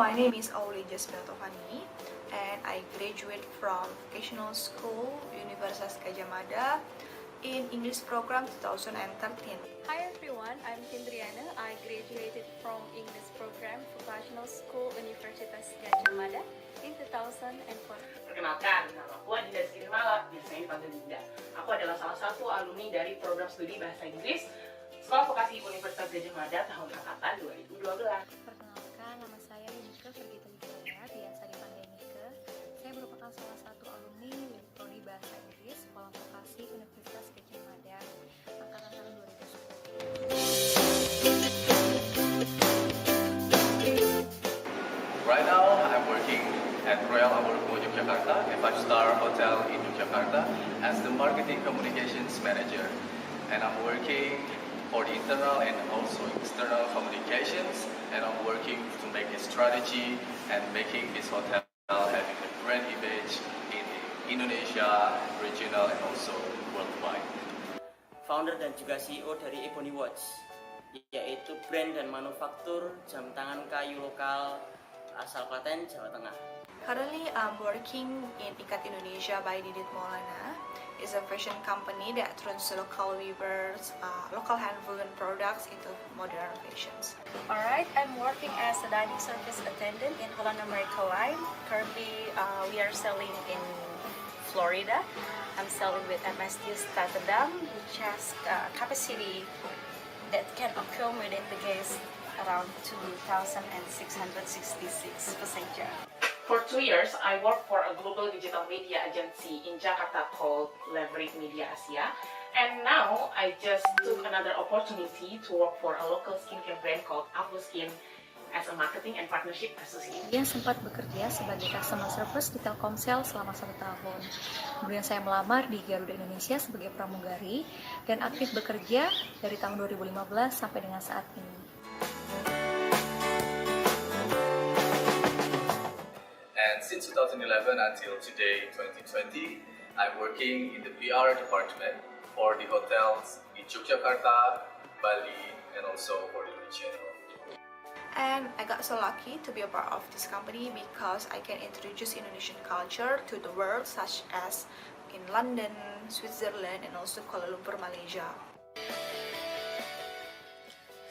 my name is Auli Jasmine and I graduate from Vocational School, Universitas Gajah Mada in English program 2013. Hi everyone, I'm Kendriana. I graduated from English program Vocational School, Universitas Gajah Mada in 2004. Perkenalkan, nama aku Adinda Skinmala, biasanya dipanggil Dinda. Aku adalah salah satu alumni dari program studi Bahasa Inggris Sekolah Vokasi Universitas Gajah Mada tahun angkatan 2012. Perkenalkan, nama saya Nika Fergita Wijaya, biasa dipanggil Nika. Saya merupakan salah satu alumni dari Prodi Bahasa Inggris Sekolah Vokasi Universitas Gajah Mada angkatan tahun 2010. Right now, I'm working at Royal Amoroko Yogyakarta, a five-star hotel in Yogyakarta, as the marketing communications manager. And I'm working for the internal and also external communications, and I'm working to make a strategy and making this hotel having a brand image in Indonesia, regional, and also worldwide. Founder dan juga CEO dari Ebony Watch, yaitu brand dan manufaktur jam tangan kayu lokal asal Klaten, Jawa Tengah. Currently, I'm working in Ikat Indonesia by Didit Maulana. It's a fashion company that turns local weavers, local hand-woven products into modern fashions. Alright, I'm working as a dining service attendant in Holland America Line. Currently, we are selling in Florida. I'm selling with MSD Rotterdam, which has capacity that can accommodate the guests around 2,666 passengers. For 2 years, I worked for a global digital media agency in Jakarta called Leverage Media Asia. And now, I just took another opportunity to work for a local skincare brand called Apple Skin as a marketing and partnership associate. Dia sempat bekerja sebagai customer service di Telkomsel selama 1 tahun. Kemudian saya melamar di Garuda Indonesia sebagai pramugari dan aktif bekerja dari tahun 2015 sampai dengan saat ini. And since 2011 until today, 2020, I'm working in the PR department for the hotels in Yogyakarta, Bali, and also for the region. And I got so lucky to be a part of this company because I can introduce Indonesian culture to the world, such as in London, Switzerland, and also Kuala Lumpur, Malaysia.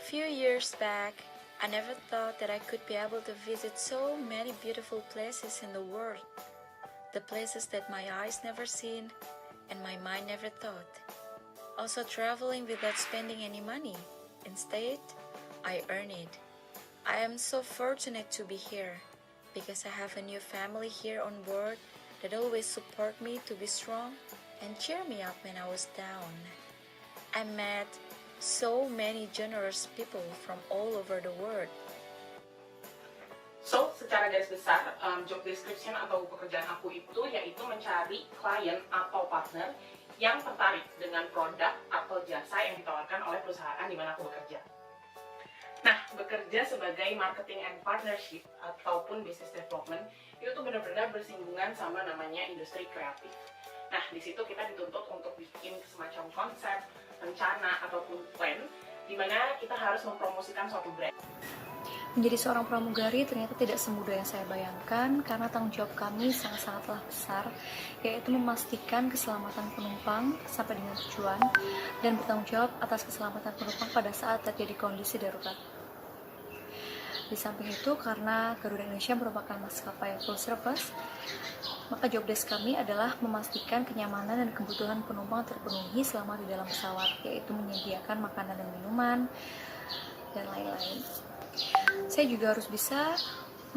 Few years back, I never thought that I could be able to visit so many beautiful places in the world. The places that my eyes never seen and my mind never thought. Also traveling without spending any money. Instead, I earn it. I am so fortunate to be here because I have a new family here on board that always support me to be strong and cheer me up when I was down. I met so many generous people from all over the world. So, secara garis besar, job description atau pekerjaan aku itu yaitu mencari klien atau partner yang tertarik dengan produk atau jasa yang ditawarkan oleh perusahaan di mana aku bekerja. Nah, bekerja sebagai marketing and partnership ataupun business development itu tuh benar-benar bersinggungan sama namanya industri kreatif. Nah, di situ kita dituntut untuk bikin semacam konsep, rencana ataupun plan di mana kita harus mempromosikan suatu brand. Menjadi seorang pramugari ternyata tidak semudah yang saya bayangkan karena tanggung jawab kami sangat-sangatlah besar, yaitu memastikan keselamatan penumpang sampai dengan tujuan dan bertanggung jawab atas keselamatan penumpang pada saat terjadi kondisi darurat. Di samping itu, karena Garuda Indonesia merupakan maskapai full service, maka job desk kami adalah memastikan kenyamanan dan kebutuhan penumpang terpenuhi selama di dalam pesawat, yaitu menyediakan makanan dan minuman, dan lain-lain. Saya juga harus bisa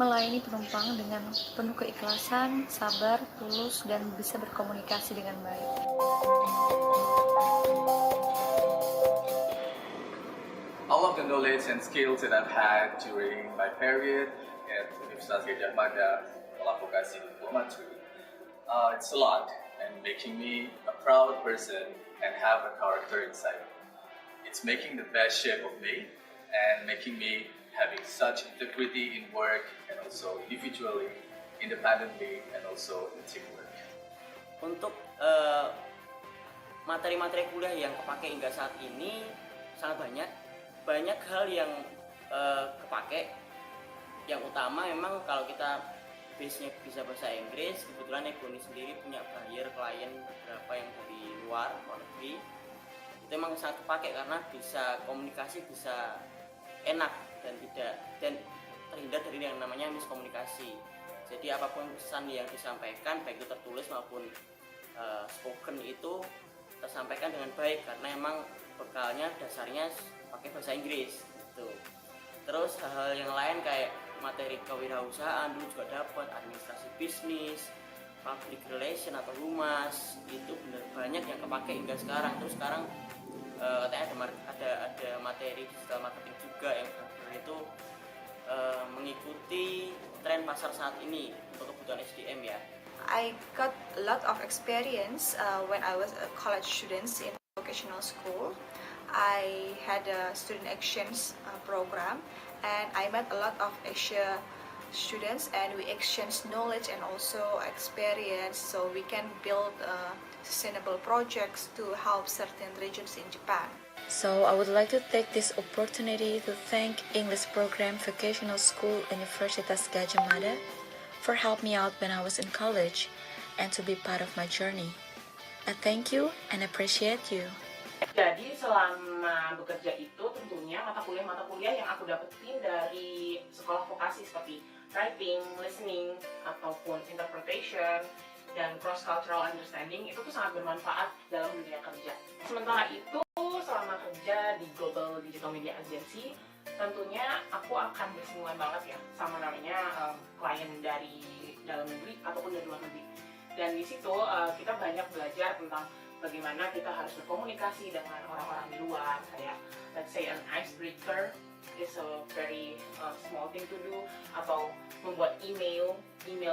melayani penumpang dengan penuh keikhlasan, sabar, tulus, dan bisa berkomunikasi dengan baik. All of the knowledge and skills that I've had during my period at Universitas Gajah Mada, Sekolah Vokasi Diplomatry, it's a lot and making me a proud person and have a character inside. It's making the best shape of me and making me having such integrity in work and also individually, independently, and also in teamwork. Untuk materi-materi kuliah yang kepake hingga saat ini sangat banyak hal yang kepake Yang utama memang kalau kita base-nya bisa bahasa Inggris, kebetulan Ebony sendiri punya buyer klien beberapa yang dari luar negeri, itu memang sangat kepake karena bisa komunikasi bisa enak dan terhindar dari yang namanya miskomunikasi. Jadi apapun pesan yang disampaikan baik itu tertulis maupun spoken itu tersampaikan dengan baik karena emang bekalnya dasarnya pakai bahasa Inggris gitu. Terus hal-hal yang lain kayak materi kewirausahaan dulu juga dapat, administrasi bisnis, public relation atau humas, itu benar banyak yang kepake hingga sekarang. Terus sekarang katanya ada materi digital marketing juga yang benar itu mengikuti tren pasar saat ini untuk kebutuhan SDM ya. I got a lot of experience when I was a college student in vocational school. I had a student exchange program, and I met a lot of Asia students, and we exchanged knowledge and also experience, so we can build sustainable projects to help certain regions in Japan. So I would like to take this opportunity to thank English Program Vocational School Universitas Gadjah Mada for helping me out when I was in college and to be part of my journey. I thank you and appreciate you. Jadi selama bekerja itu tentunya mata kuliah yang aku dapetin dari sekolah vokasi seperti writing, listening, ataupun interpretation, dan cross-cultural understanding itu tuh sangat bermanfaat dalam dunia kerja. Sementara itu, selama kerja di Global Digital Media Agency, tentunya aku akan bersinggungan banget ya sama namanya klien dari dalam negeri ataupun dari luar negeri. Dan di situ kita banyak belajar tentang bagaimana kita harus berkomunikasi dengan orang-orang di luar, kayak let's say an icebreaker is a very small thing to do, atau membuat email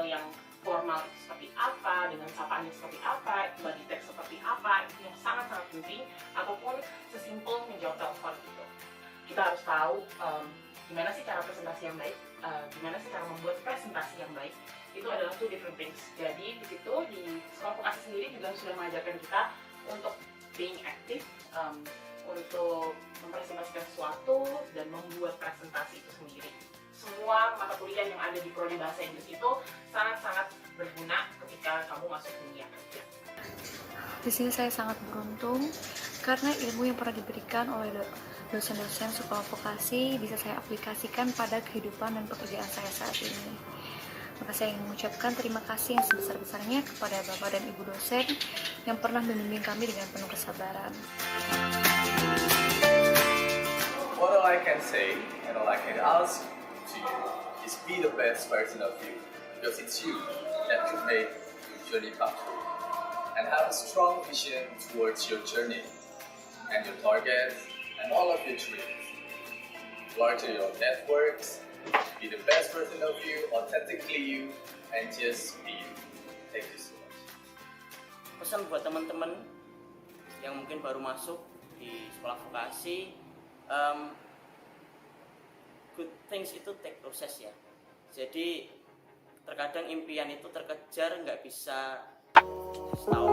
yang formal seperti apa, dengan sapaannya seperti apa, body text seperti apa, itu yang sangat-sangat penting, ataupun sesimpel menjawab telepon gitu. Kita harus tahu gimana sih cara presentasi yang baik, gimana sih cara membuat presentasi yang baik. Itu adalah two different things. Jadi di situ di sekolah vokasi sendiri juga sudah mengajarkan kita untuk being active, untuk mempresentasikan sesuatu dan membuat presentasi itu sendiri. Semua mata kuliah yang ada di prodi bahasa Inggris itu sangat-sangat berguna ketika kamu masuk dunia kerja. Di sini saya sangat beruntung karena ilmu yang pernah diberikan oleh dosen-dosen sekolah vokasi bisa saya aplikasikan pada kehidupan dan pekerjaan saya saat ini. Maka saya ingin mengucapkan terima kasih yang sebesar-besarnya kepada Bapak dan Ibu dosen yang pernah membimbing kami dengan penuh kesabaran. What all I can say and all I can ask to you is be the best version of you, because it's you that can make your journey come true. And have a strong vision towards your journey and your targets and all of your dreams. Larger your networks, be the best version of you, authentically you, and just be you. Thank you so much. Pesan buat teman-teman yang mungkin baru masuk di sekolah vokasi, good things itu take proses ya. Jadi terkadang impian itu terkejar nggak bisa setahun,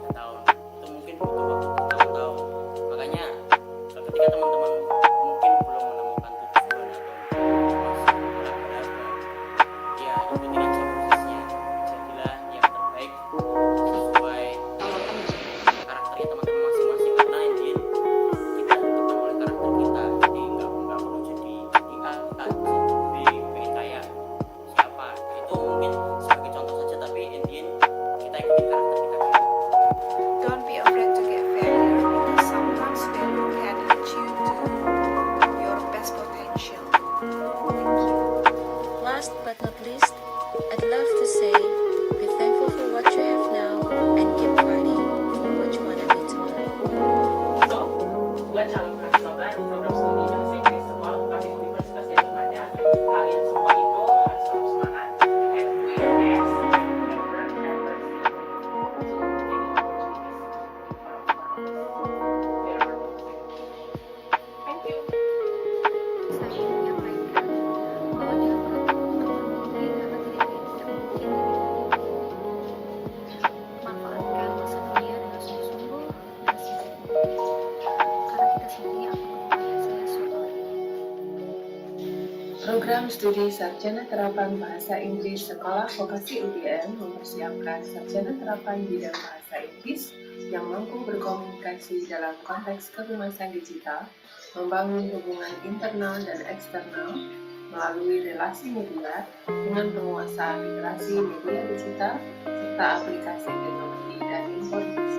2 tahun, itu mungkin butuh waktu bertahun-tahun. Makanya ketika teman-teman mungkin belum menemukan tujuan atau masih beraba-aba, ya ikutin aja prosesnya, jadilah yang terbaik sesuai karakternya teman-teman masing-masing, karena ini kita ditentukan oleh karakter kita. Jadi nggak perlu jadi A, B, pengen kaya siapa, itu mungkin sebagai contoh saja, tapi intinya kita ikutin karakter kita dulu. Don't be afraid to get failure, because sometimes failure can lead you to your best potential. Thank you. Last but not least, I'd love to say, be thankful for what you have now and keep fighting for what you want to be tomorrow. So, buat calon mahasiswa baru program studi bahasa Inggris sekolah vokasi Universitas Gadjah Mada, kalian semua itu harus tetap semangat and do your best, never ever fail to take opportunities. Thank you. Saya ingin menyampaikan bahwa jangan pernah takut untuk bermimpi karena tidak ada yang tidak mungkin dari diri. Manfaatkan masa kuliah dengan sungguh-sungguh dan sebaik mungkin, karena kita sendiri Program Studi Sarjana Terapan Bahasa Inggris Sekolah Vokasi UGM mempersiapkan sarjana terapan bidang bahasa Inggris yang mampu berkomunikasi dalam konteks kehumasan digital, membangun hubungan internal dan eksternal melalui relasi media dengan penguasaan literasi media digital serta aplikasi teknologi dan informasi.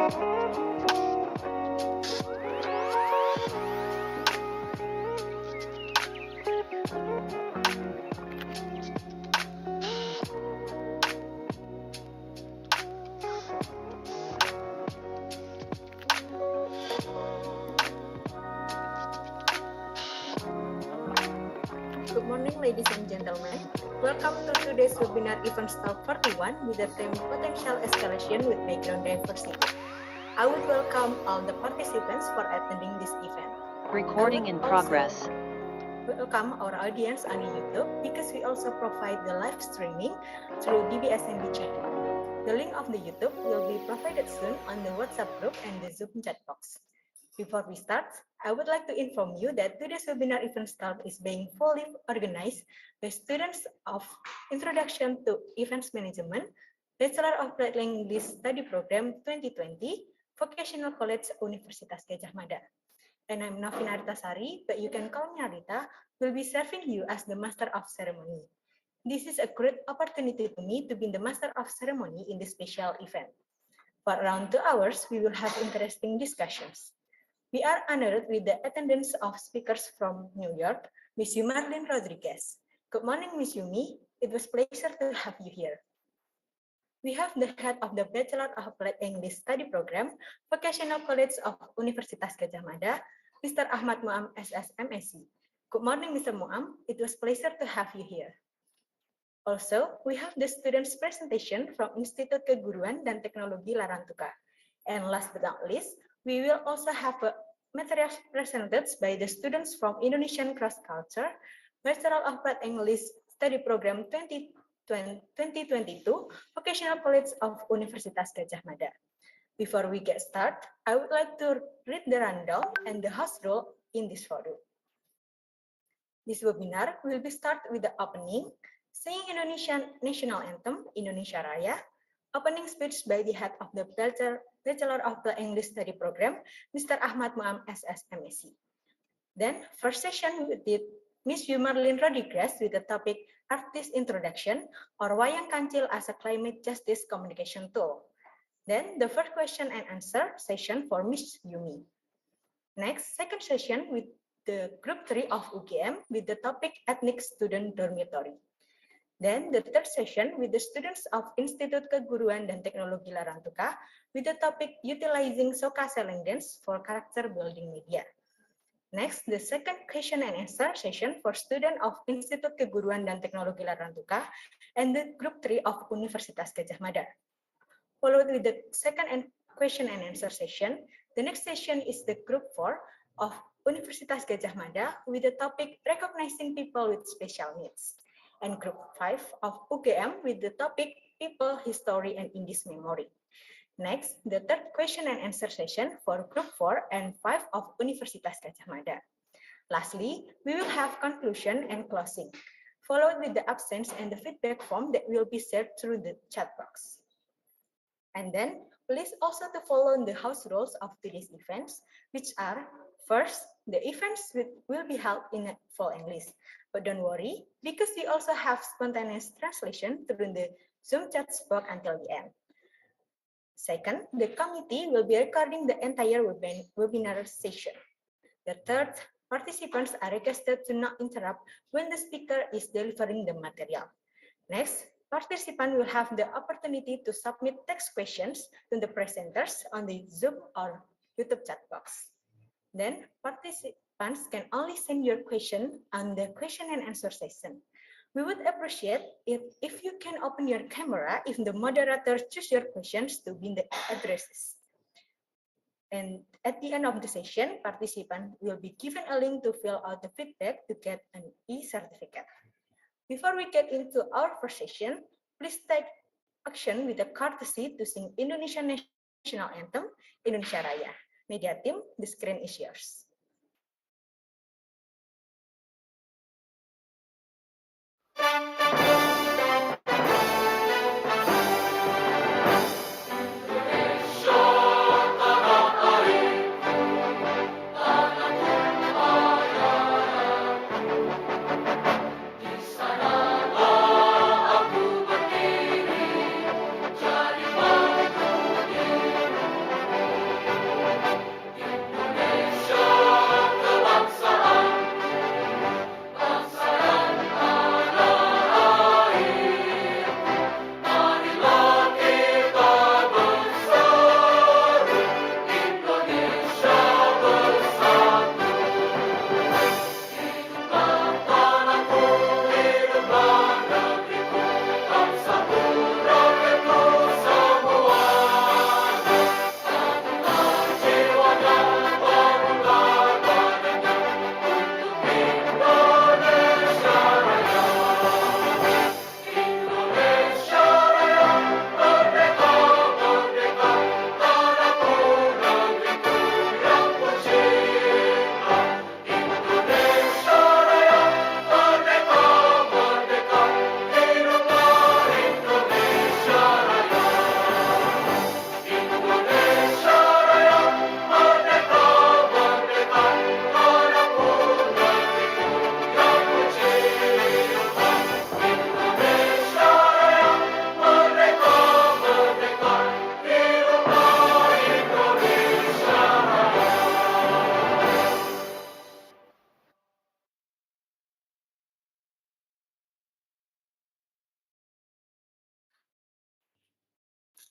Good morning, ladies and gentlemen. Welcome to today's webinar Event Talk 41 with the theme Potential Escalation with Background Diversity. I would welcome all the participants for attending this event. Recording in progress. Welcome our audience on YouTube because we also provide the live streaming through DBSMB channel. The link of the YouTube will be provided soon on the WhatsApp group and the Zoom chat box. Before we start, I would like to inform you that today's webinar Event Start is being fully organized by students of Introduction to Events Management, Bachelor of Applied English Study Program 2020, Vocational College Universitas Gajah Mada. And I'm Novina Artasari, but you can call me Arita, will be serving you as the Master of Ceremony. This is a great opportunity to me to be the Master of Ceremony in this special event. For around 2 hours, we will have interesting discussions. We are honored with the attendance of speakers from New York, Miss Yumarlin Rodriguez. Good morning, Miss Yumi. It was a pleasure to have you here. We have the head of the Bachelor of Applied English Study Program, Vocational College of Universitas Gajah Mada, Mr. Ahmad Muam, SSMSC. Good morning, Mr. Muam. It was a pleasure to have you here. Also, we have the students' presentation from Institut Keguruan dan Teknologi Larantuka. And last but not least, we will also have materials presented by the students from Indonesian Cross Culture, Bachelor of Applied English Study Program 2022, Vocational College of Universitas Gajah Mada. Before we get started, I would like to read the rundown and the house rule in this forum. This webinar will be started with the opening, singing Indonesian National Anthem, Indonesia Raya, opening speech by the head of the Bachelor of the English Study Program, Mr. Ahmad Muam, SSMSC. Then, first session with Miss Yumarlin Rodriguez with the topic Artist Introduction or Wayang Kancil as a Climate Justice Communication Tool. Then, the first question and answer session for Miss Yumi. Next, second session with the Group 3 of UGM with the topic Ethnic Student Dormitory. Then the third session with the students of Institut Keguruan dan Teknologi Larantuka with the topic Utilizing Soka Selling Dance for Character Building Media. Next, the second question and answer session for students of Institut Keguruan dan Teknologi Larantuka and the Group 3 of Universitas Gajah Mada. Followed with the second question and answer session, the next session is the Group 4 of Universitas Gajah Mada with the topic Recognizing People with Special Needs. And Group 5 of UGM with the topic People, History, and Indies Memory. Next, the third question and answer session for Group 4 and 5 of Universitas Gajah Mada. Lastly, we will have conclusion and closing, followed with the absence and the feedback form that will be shared through the chat box. And then, please also to follow the house rules of today's events, which are, first, the events will be held in full English. But don't worry, because we also have spontaneous translation through the Zoom chat box until the end. Second, the committee will be recording the entire webinar session. The third, participants are requested to not interrupt when the speaker is delivering the material. Next, participants will have the opportunity to submit text questions to the presenters on the Zoom or YouTube chat box. Then, participants can only send your question on the question and answer session. We would appreciate it if you can open your camera if the moderator choose your questions to be in the addresses. And at the end of the session, participants will be given a link to fill out the feedback to get an e-certificate. Before we get into our first session, please take action with a courtesy to sing Indonesian National Anthem, Indonesia Raya. Media team, the screen is yours.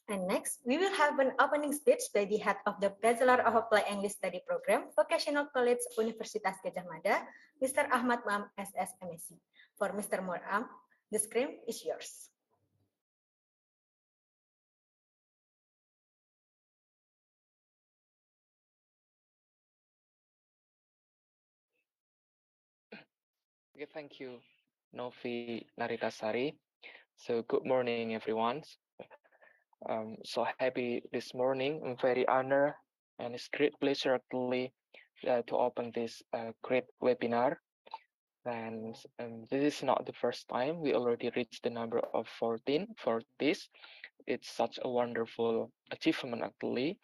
And next, we will have an opening speech by the head of the Bachelor of Applied English Study Program, Vocational College Universitas Gadjah Mada, Mr. Ahmad Muam, SS MSc. For Mr. Muam, the screen is yours. Okay, thank you, Novi Naritasari. So good morning, everyone. So happy this morning. I'm very honored and it's great pleasure actually to open this great webinar. And this is not the first time. We already reached the number of 14 for this. It's such a wonderful achievement actually.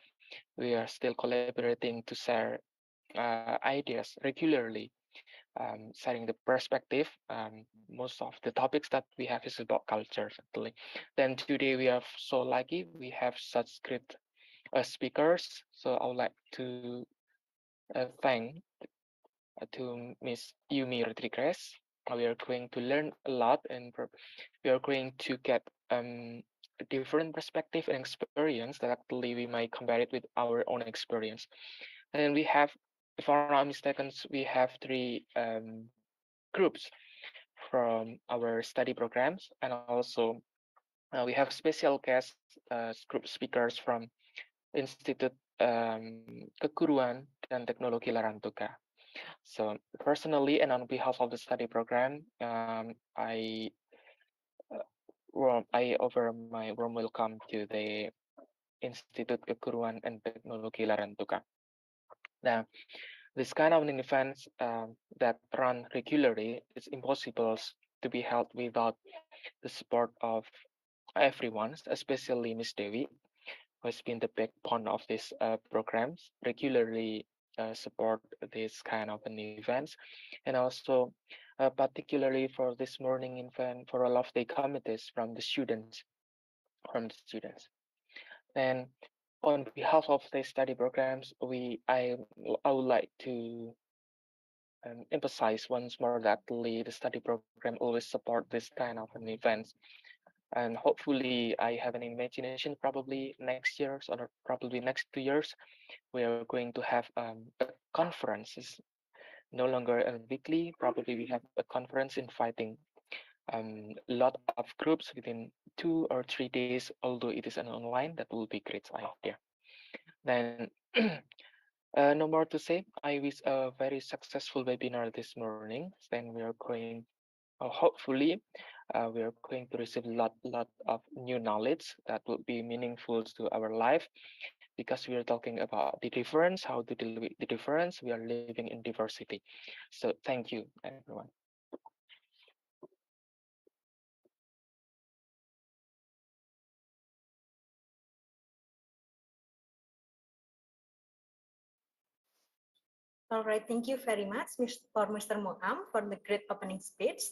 We are still collaborating to share ideas regularly, sharing the perspective. Most of the topics that we have is about culture actually. Then today we are so lucky we have such great speakers. So I would like to thank to Miss Yumi Rodriguez. We are going to learn a lot and we are going to get a different perspective and experience that actually we might compare it with our own experience. And we have, if I'm not mistaken, we have three groups from our study programs, and also we have special guest group speakers from Institute Keguruan dan Teknologi Larantuka. So personally and on behalf of the study program, I offer my warm welcome to the Institute Keguruan and Teknologi Larantuka. Now, this kind of an events that run regularly is impossible to be held without the support of everyone, especially Miss Dewi, who has been the backbone of these programs, regularly support this kind of an events, and also particularly for this morning event for all of the committees from the students, And on behalf of the study programs, I would like to emphasize once more that the study program always support this kind of an events. And hopefully I have an imagination probably next year or probably next 2 years, we are going to have a conference. It's no longer a weekly, probably we have a conference inviting a lot of groups within 2 or 3 days, although it is an online, that will be great idea. Then no more to say. I wish a very successful webinar this morning. Then we are going, hopefully, we are going to receive a lot of new knowledge that will be meaningful to our life, because we are talking about the difference, how to deal with the difference. We are living in diversity. So thank you, everyone. All right, thank you very much for Mr. Muam for the great opening speech.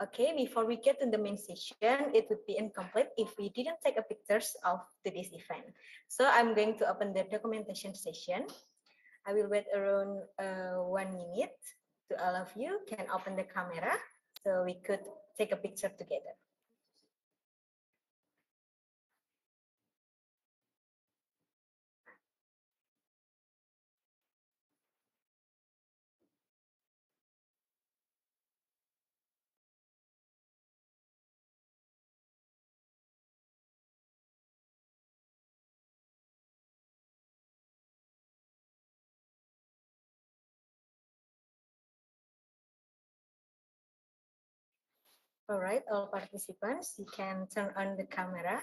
Okay, before we get to the main session, it would be incomplete if we didn't take a pictures of today's event. So I'm going to open the documentation session. I will wait around 1 minute to all of you can open the camera so we could take a picture together. All right, all participants, you can turn on the camera.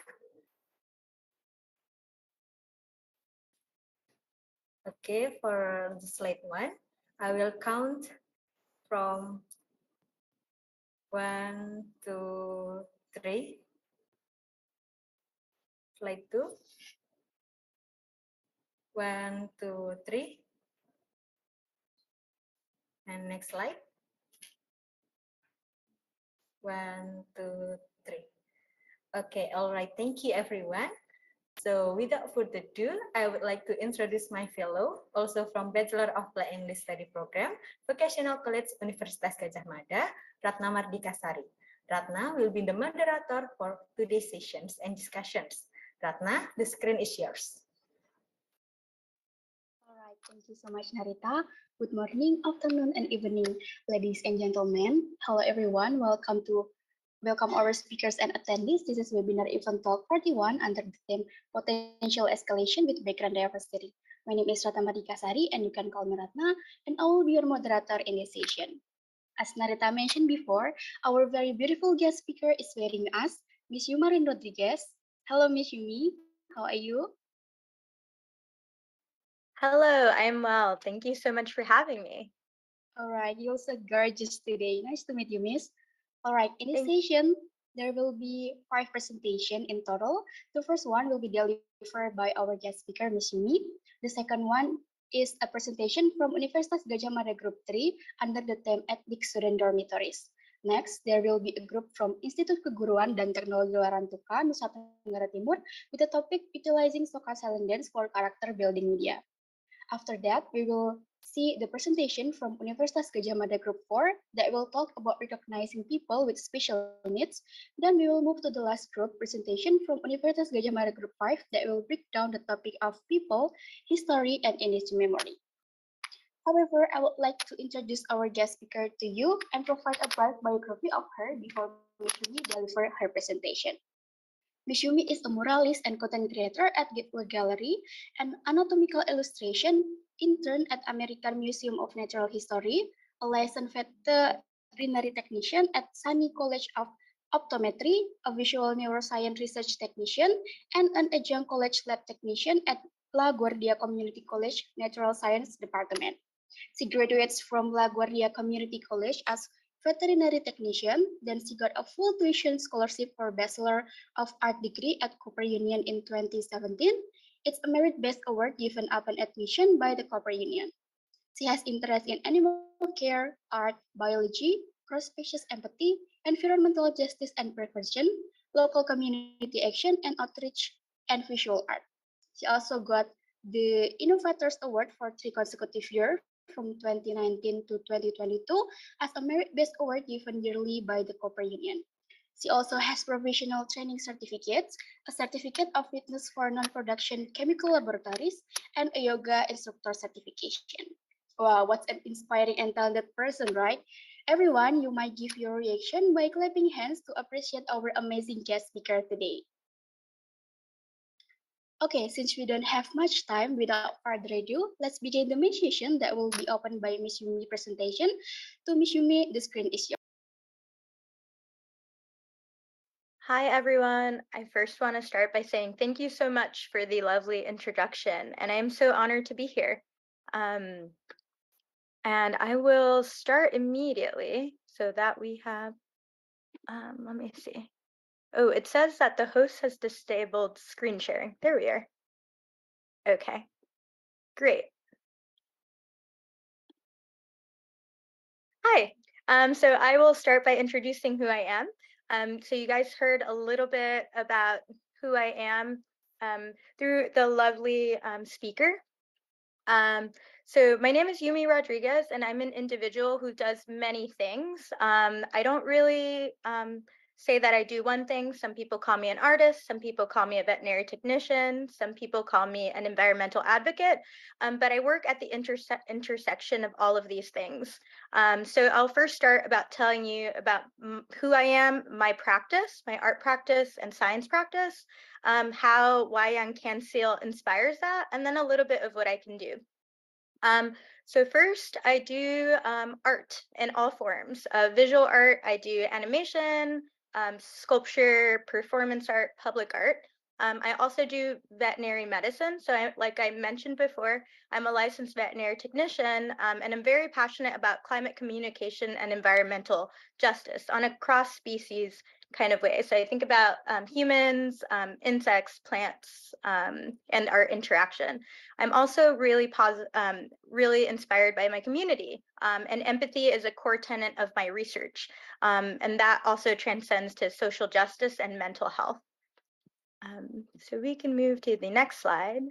Okay, for the slide 1, I will count from 1, 2, 3. Slide 2. 1, 2, 3. And next slide. 1, 2, 3. Okay, all right. Thank you, everyone. So without further ado, I would like to introduce my fellow, also from Bachelor of Applied English Study Program, Vocational College Universitas Gadjah Mada, Ratna Mardika Sari. Ratna will be the moderator for today's sessions and discussions. Ratna, the screen is yours. Alright, thank you so much, Narita. Good morning, afternoon, and evening, ladies and gentlemen. Hello, everyone. Welcome our speakers and attendees. This is webinar event talk 41 under the theme Potential Escalation with Background Diversity. My name is Ratna Sari, and you can call me Ratna, and I will be your moderator in this session. As Narita mentioned before, our very beautiful guest speaker is waiting us, Miss Yumarin Rodriguez. Hello, Miss Yumi. How are you? Hello, I'm well. Thank you so much for having me. All right, you're so gorgeous today. Nice to meet you, Miss. All right, in this session, there will be 5 presentations in total. The first one will be delivered by our guest speaker, Miss Yumi. The second one is a presentation from Universitas Gadjah Mada Group 3 under the theme Ethnic Student Dormitories. Next, there will be a group from Institut Keguruan dan Teknologi Warantuka, Nusa Tenggara Timur, with the topic Utilizing Stochastic Dance for Character Building Media. After that, we will see the presentation from Universitas Gadjah Mada Group 4 that will talk about recognizing people with special needs. Then we will move to the last group presentation from Universitas Gadjah Mada Group 5 that will break down the topic of people, history, and industry memory. However, I would like to introduce our guest speaker to you and provide a brief biography of her before Ms. Yumi deliver her presentation. Ms. Yumi is a muralist and content creator at Gateway Gallery, an anatomical illustration intern at American Museum of Natural History, a licensed veterinary technician at Sani College of Optometry, a visual neuroscience research technician, and an adjunct college lab technician at La Guardia Community College Natural Science Department. She graduates from La Guardia Community College as veterinary technician, then she got a full tuition scholarship for Bachelor of Art degree at Cooper Union in 2017. It's a merit-based award given upon admission by the Cooper Union. She has interest in animal care, art, biology, cross-species empathy, environmental justice and prevention, local community action, and outreach and visual art. She also got the Innovators Award for 3 consecutive years from 2019 to 2022 as a merit-based award given yearly by the Cooper Union. She also has professional training certificates, a certificate of fitness for non-production chemical laboratories, and a yoga instructor certification. Wow, what's an inspiring and talented person, right? Everyone, you might give your reaction by clapping hands to appreciate our amazing guest speaker today. Okay, since we don't have much time, without further ado, let's begin the main session that will be opened by Ms. Yumi presentation. To Ms. Yumi, the screen is yours. Hi, everyone. I first want to start by saying thank you so much for the lovely introduction, and I'm so honored to be here. And I will start immediately so that we have, let me see. Oh, it says that the host has disabled screen sharing. There we are. Okay, great. Hi. So I will start by introducing who I am. So you guys heard a little bit about who I am through the lovely speaker. So my name is Yumi Rodriguez, and I'm an individual who does many things. I don't really say that I do one thing. Some people call me an artist, some people call me a veterinary technician, some people call me an environmental advocate, but I work at the intersection of all of these things. So I'll first start about telling you about who I am, my practice, my art practice and science practice, how Wayang Can Seal inspires that, and then a little bit of what I can do. So first, I do art in all forms. Visual art, I do animation, sculpture, performance art, public art. I also do veterinary medicine. So like I mentioned before, I'm a licensed veterinary technician, and I'm very passionate about climate communication and environmental justice on a cross-species kind of way. So I think about humans, insects, plants, and our interaction. I'm also really really inspired by my community, and empathy is a core tenet of my research, and that also transcends to social justice and mental health. So we can move to the next slide.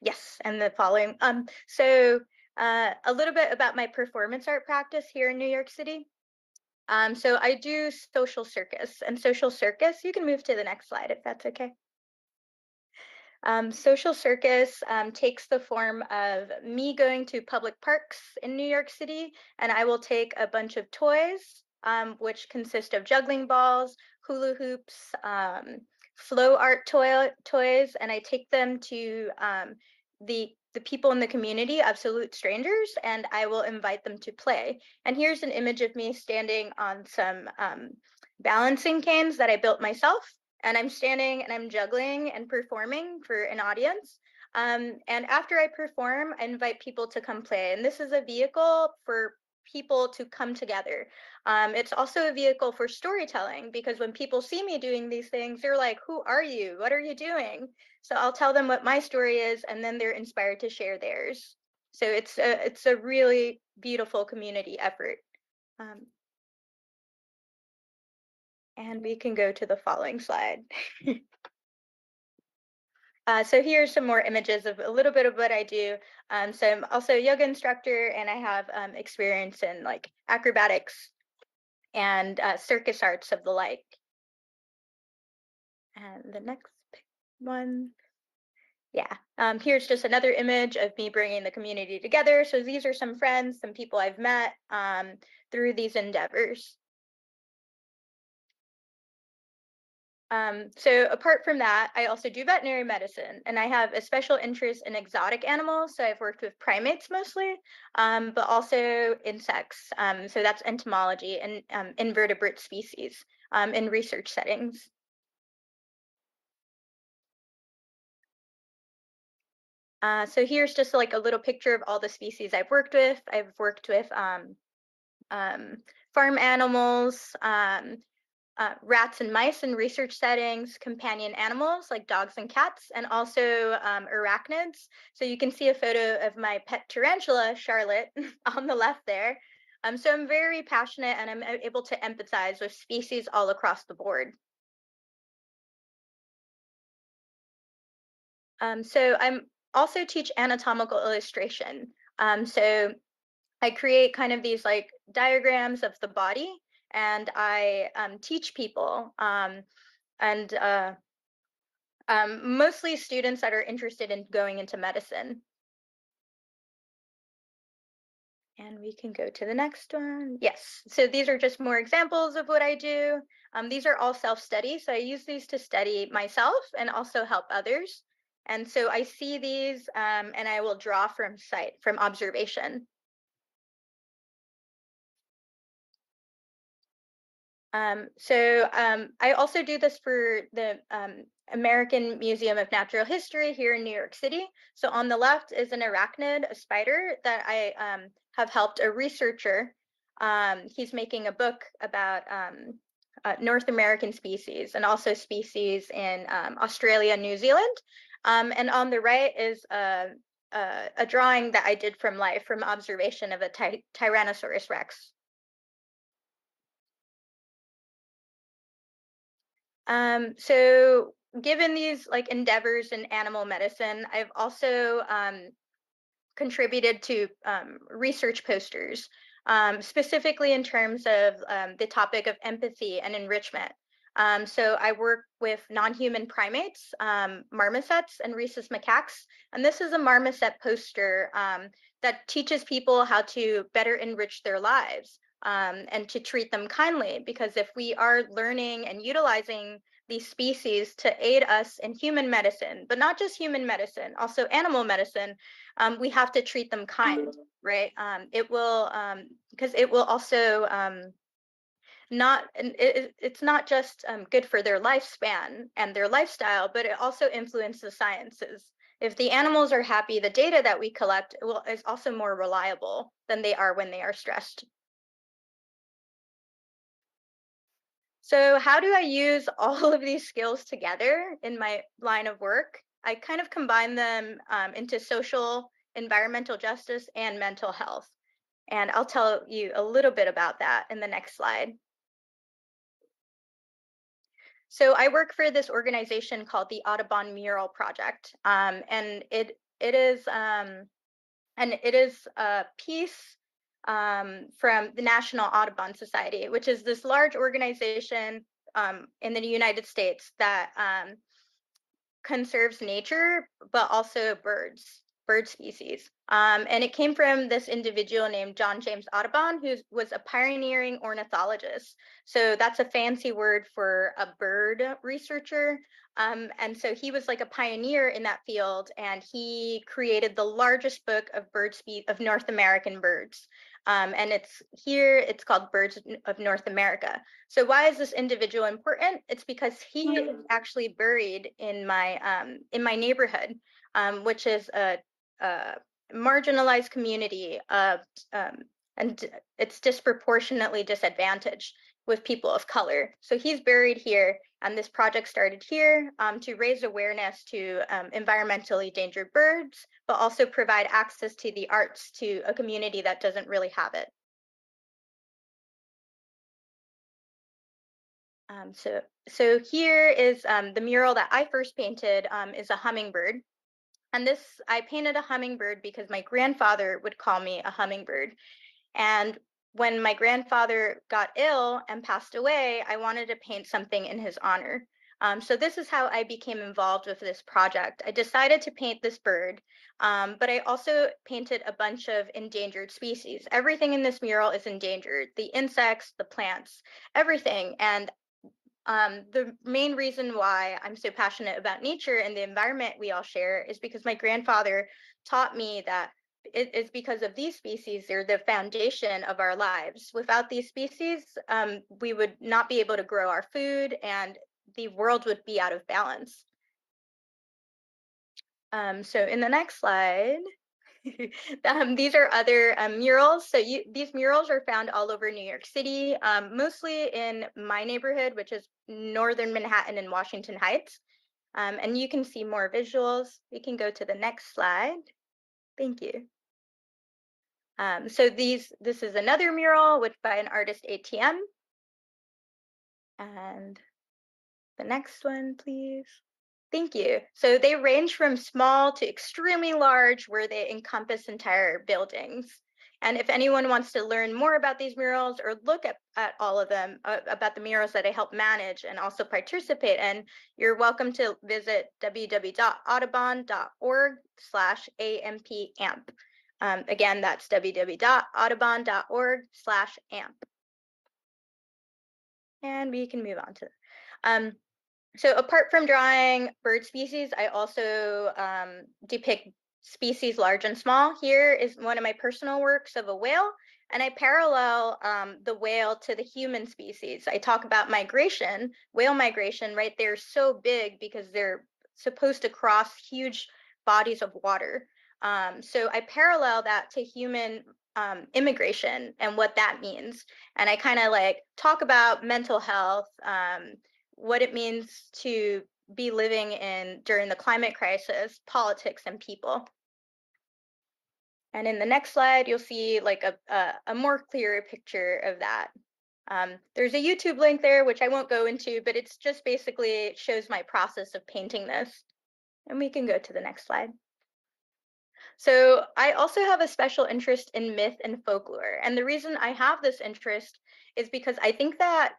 Yes, and the following. So a little bit about my performance art practice here in New York City. So I do social circus, and social circus, you can move to the next slide if that's okay. Social circus takes the form of me going to public parks in New York City, and I will take a bunch of toys, which consist of juggling balls, hula hoops, flow art toys, and I take them to the people in the community, absolute strangers, and I will invite them to play. And here's an image of me standing on some balancing canes that I built myself, and I'm standing and I'm juggling and performing for an audience. And after I perform, I invite people to come play. And this is a vehicle for people to come together. It's also a vehicle for storytelling, because when people see me doing these things, they're like, who are you? What are you doing? So I'll tell them what my story is, and then they're inspired to share theirs. So it's a really beautiful community effort. And we can go to the following slide. So here's some more images of a little bit of what I do. So I'm also a yoga instructor, and I have experience in like acrobatics and circus arts of the like. And the next one, yeah. Here's just another image of me bringing the community together. So these are some friends, some people I've met through these endeavors. So apart from that, I also do veterinary medicine, and I have a special interest in exotic animals. So I've worked with primates mostly, but also insects. So that's entomology and invertebrate species in research settings. So here's just like a little picture of all the species I've worked with. I've worked with farm animals, rats and mice in research settings, companion animals like dogs and cats, and also arachnids. So you can see a photo of my pet tarantula, Charlotte, on the left there. So I'm very passionate, and I'm able to empathize with species all across the board. So I'm also teach anatomical illustration. So I create kind of these like diagrams of the body, and I teach people. And mostly students that are interested in going into medicine. And we can go to the next one. Yes, so these are just more examples of what I do. These are all self-study, so I use these to study myself and also help others. And so I see these and I will draw from sight, from observation. I also do this for the American Museum of Natural History here in New York City. So on the left is an arachnid, a spider that I have helped a researcher. He's making a book about North American species and also species in Australia and New Zealand. And on the right is a drawing that I did from life, from observation of a Tyrannosaurus Rex. So given these like endeavors in animal medicine, I've also contributed to research posters, specifically in terms of the topic of empathy and enrichment. So I work with non-human primates, marmosets and rhesus macaques, and this is a marmoset poster that teaches people how to better enrich their lives. And to treat them kindly, because if we are learning and utilizing these species to aid us in human medicine, but not just human medicine, also animal medicine, we have to treat them kind, right? It will, because it will also it's not just good for their lifespan and their lifestyle, but it also influences the sciences. If the animals are happy, the data that we collect is also more reliable than they are when they are stressed. So how do I use all of these skills together in my line of work? I kind of combine them into social, environmental justice, and mental health. And I'll tell you a little bit about that in the next slide. So I work for this organization called the Audubon Mural Project, and it is a piece from the National Audubon Society, which is this large organization in the United States that conserves nature, but also bird species. And it came from this individual named John James Audubon, who was a pioneering ornithologist. So that's a fancy word for a bird researcher. And so he was like a pioneer in that field, and he created the largest book of of North American birds. And it's called Birds of North America. So why is this individual important? It's because he is actually buried in my neighborhood, which is a marginalized community and it's disproportionately disadvantaged with people of color. So he's buried here, and this project started here to raise awareness to environmentally endangered birds, but also provide access to the arts to a community that doesn't really have it. So here is the mural that I first painted is a hummingbird. And I painted a hummingbird because my grandfather would call me a hummingbird. And when my grandfather got ill and passed away, I wanted to paint something in his honor. So this is how I became involved with this project. I decided to paint this bird, but I also painted a bunch of endangered species. Everything in this mural is endangered, the insects, the plants, everything. And the main reason why I'm so passionate about nature and the environment we all share is because my grandfather taught me that it is because of these species, they're the foundation of our lives. Without these species, we would not be able to grow our food and the world would be out of balance. So in the next slide, these are other murals. So these murals are found all over New York City, mostly in my neighborhood, which is Northern Manhattan and Washington Heights. And you can see more visuals. We can go to the next slide. Thank you. So this is another mural by an artist, ATM. And the next one, please. Thank you. So they range from small to extremely large, where they encompass entire buildings. And if anyone wants to learn more about these murals or look at all of them, about the murals that I help manage and also participate in, you're welcome to visit www.audubon.org/ampamp. Again, that's www.audubon.org/amp. And we can move on to so apart from drawing bird species, I also depict species large and small. Here is one of my personal works of a whale, and I parallel the whale to the human species. I talk about migration, whale migration, right? They're so big because they're supposed to cross huge bodies of water. So I parallel that to human immigration and what that means. And I kind of like talk about mental health, what it means to be living during the climate crisis, politics, and people. And in the next slide, you'll see like a more clearer picture of that. There's a YouTube link there, which I won't go into, but it's just basically shows my process of painting this. And we can go to the next slide. So I also have a special interest in myth and folklore. And the reason I have this interest is because I think that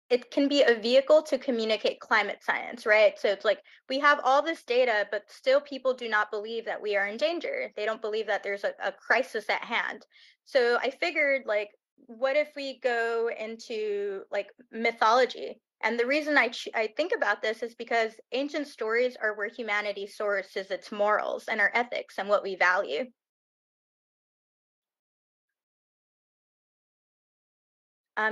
it can be a vehicle to communicate climate science, right? So it's like we have all this data, but still people do not believe that we are in danger. They don't believe that there's a crisis at hand. So I figured, like, what if we go into like mythology? And the reason I think about this is because ancient stories are where humanity sources its morals and our ethics and what we value.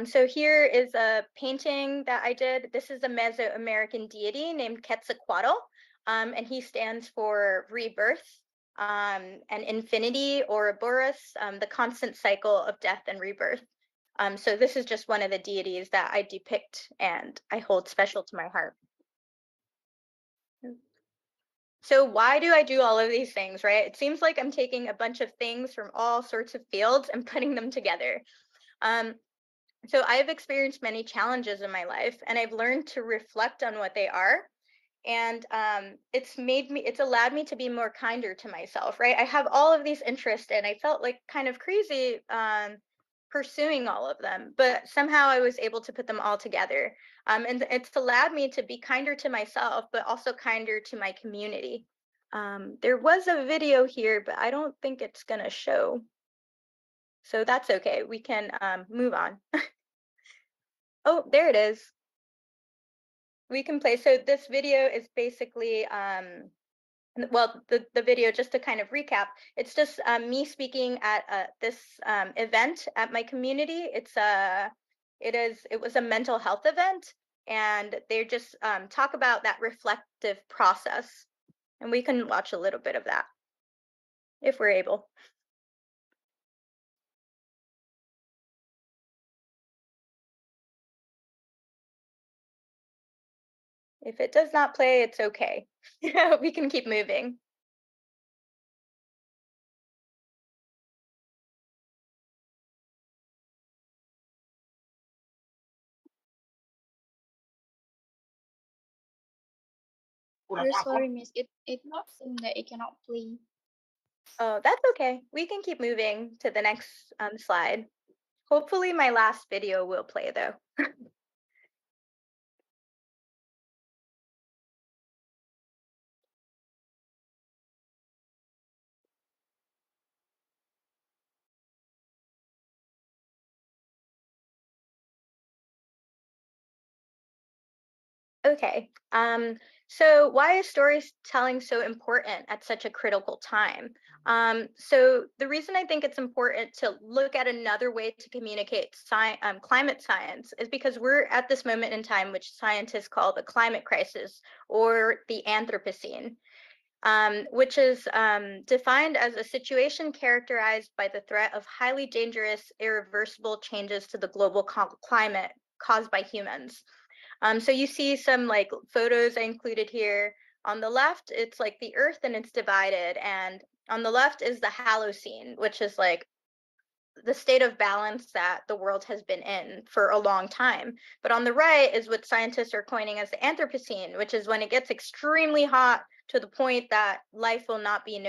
So here is a painting that I did. This is a Mesoamerican deity named Quetzalcoatl, and he stands for rebirth and infinity, Ouroboros, the constant cycle of death and rebirth. So this is just one of the deities that I depict and I hold special to my heart. So why do I do all of these things, right? It seems like I'm taking a bunch of things from all sorts of fields and putting them together. So I've experienced many challenges in my life, and I've learned to reflect on what they are and it's allowed me to be more kinder to myself, right? I have all of these interests, and I felt like kind of crazy pursuing all of them, but somehow I was able to put them all together. And it's allowed me to be kinder to myself, but also kinder to my community. There was a video here, but I don't think it's gonna show. So that's okay. We can move on. Oh, there it is. We can play. So this video is basically, well, the video, just to kind of recap, it's just me speaking at this event at my community. It was a mental health event, and they just talk about that reflective process. And we can watch a little bit of that if we're able. If it does not play, it's okay. We can keep moving. We're sorry, Miss. It not seem that it cannot play. Oh, that's okay. We can keep moving to the next slide. Hopefully my last video will play though. Okay. So why is storytelling so important at such a critical time? So the reason I think it's important to look at another way to communicate climate science is because we're at this moment in time which scientists call the climate crisis or the Anthropocene, which is defined as a situation characterized by the threat of highly dangerous, irreversible changes to the global climate caused by humans. So you see some like photos I included here. On the left, it's like the Earth and it's divided. And on the left is the Holocene, which is like the state of balance that the world has been in for a long time. But on the right is what scientists are coining as the Anthropocene, which is when it gets extremely hot to the point that life will not be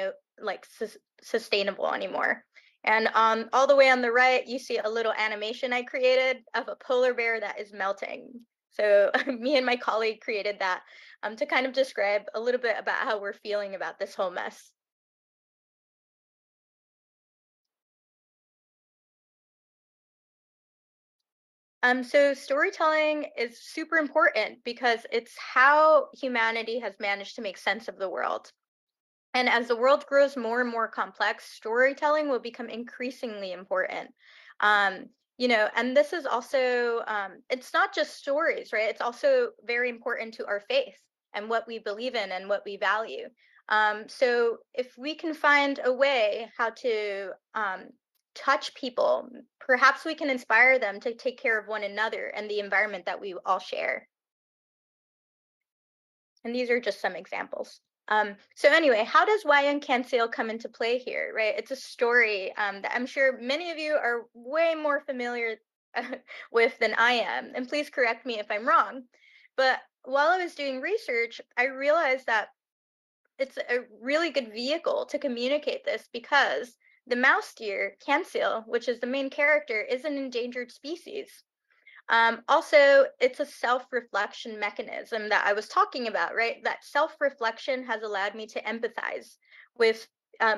sustainable anymore. And all the way on the right, you see a little animation I created of a polar bear that is melting. So me and my colleague created that to kind of describe a little bit about how we're feeling about this whole mess. So storytelling is super important because it's how humanity has managed to make sense of the world. And as the world grows more and more complex, storytelling will become increasingly important. And this is also, it's not just stories, right? It's also very important to our faith and what we believe in and what we value. So if we can find a way how to touch people, perhaps we can inspire them to take care of one another and the environment that we all share. And these are just some examples. So anyway, how does Wayang Cancel come into play here, right? It's a story that I'm sure many of you are way more familiar with than I am. And please correct me if I'm wrong. But while I was doing research, I realized that it's a really good vehicle to communicate this because the mouse deer, Cancel, which is the main character, is an endangered species. Also, it's a self-reflection mechanism that I was talking about, right? That self-reflection has allowed me to empathize with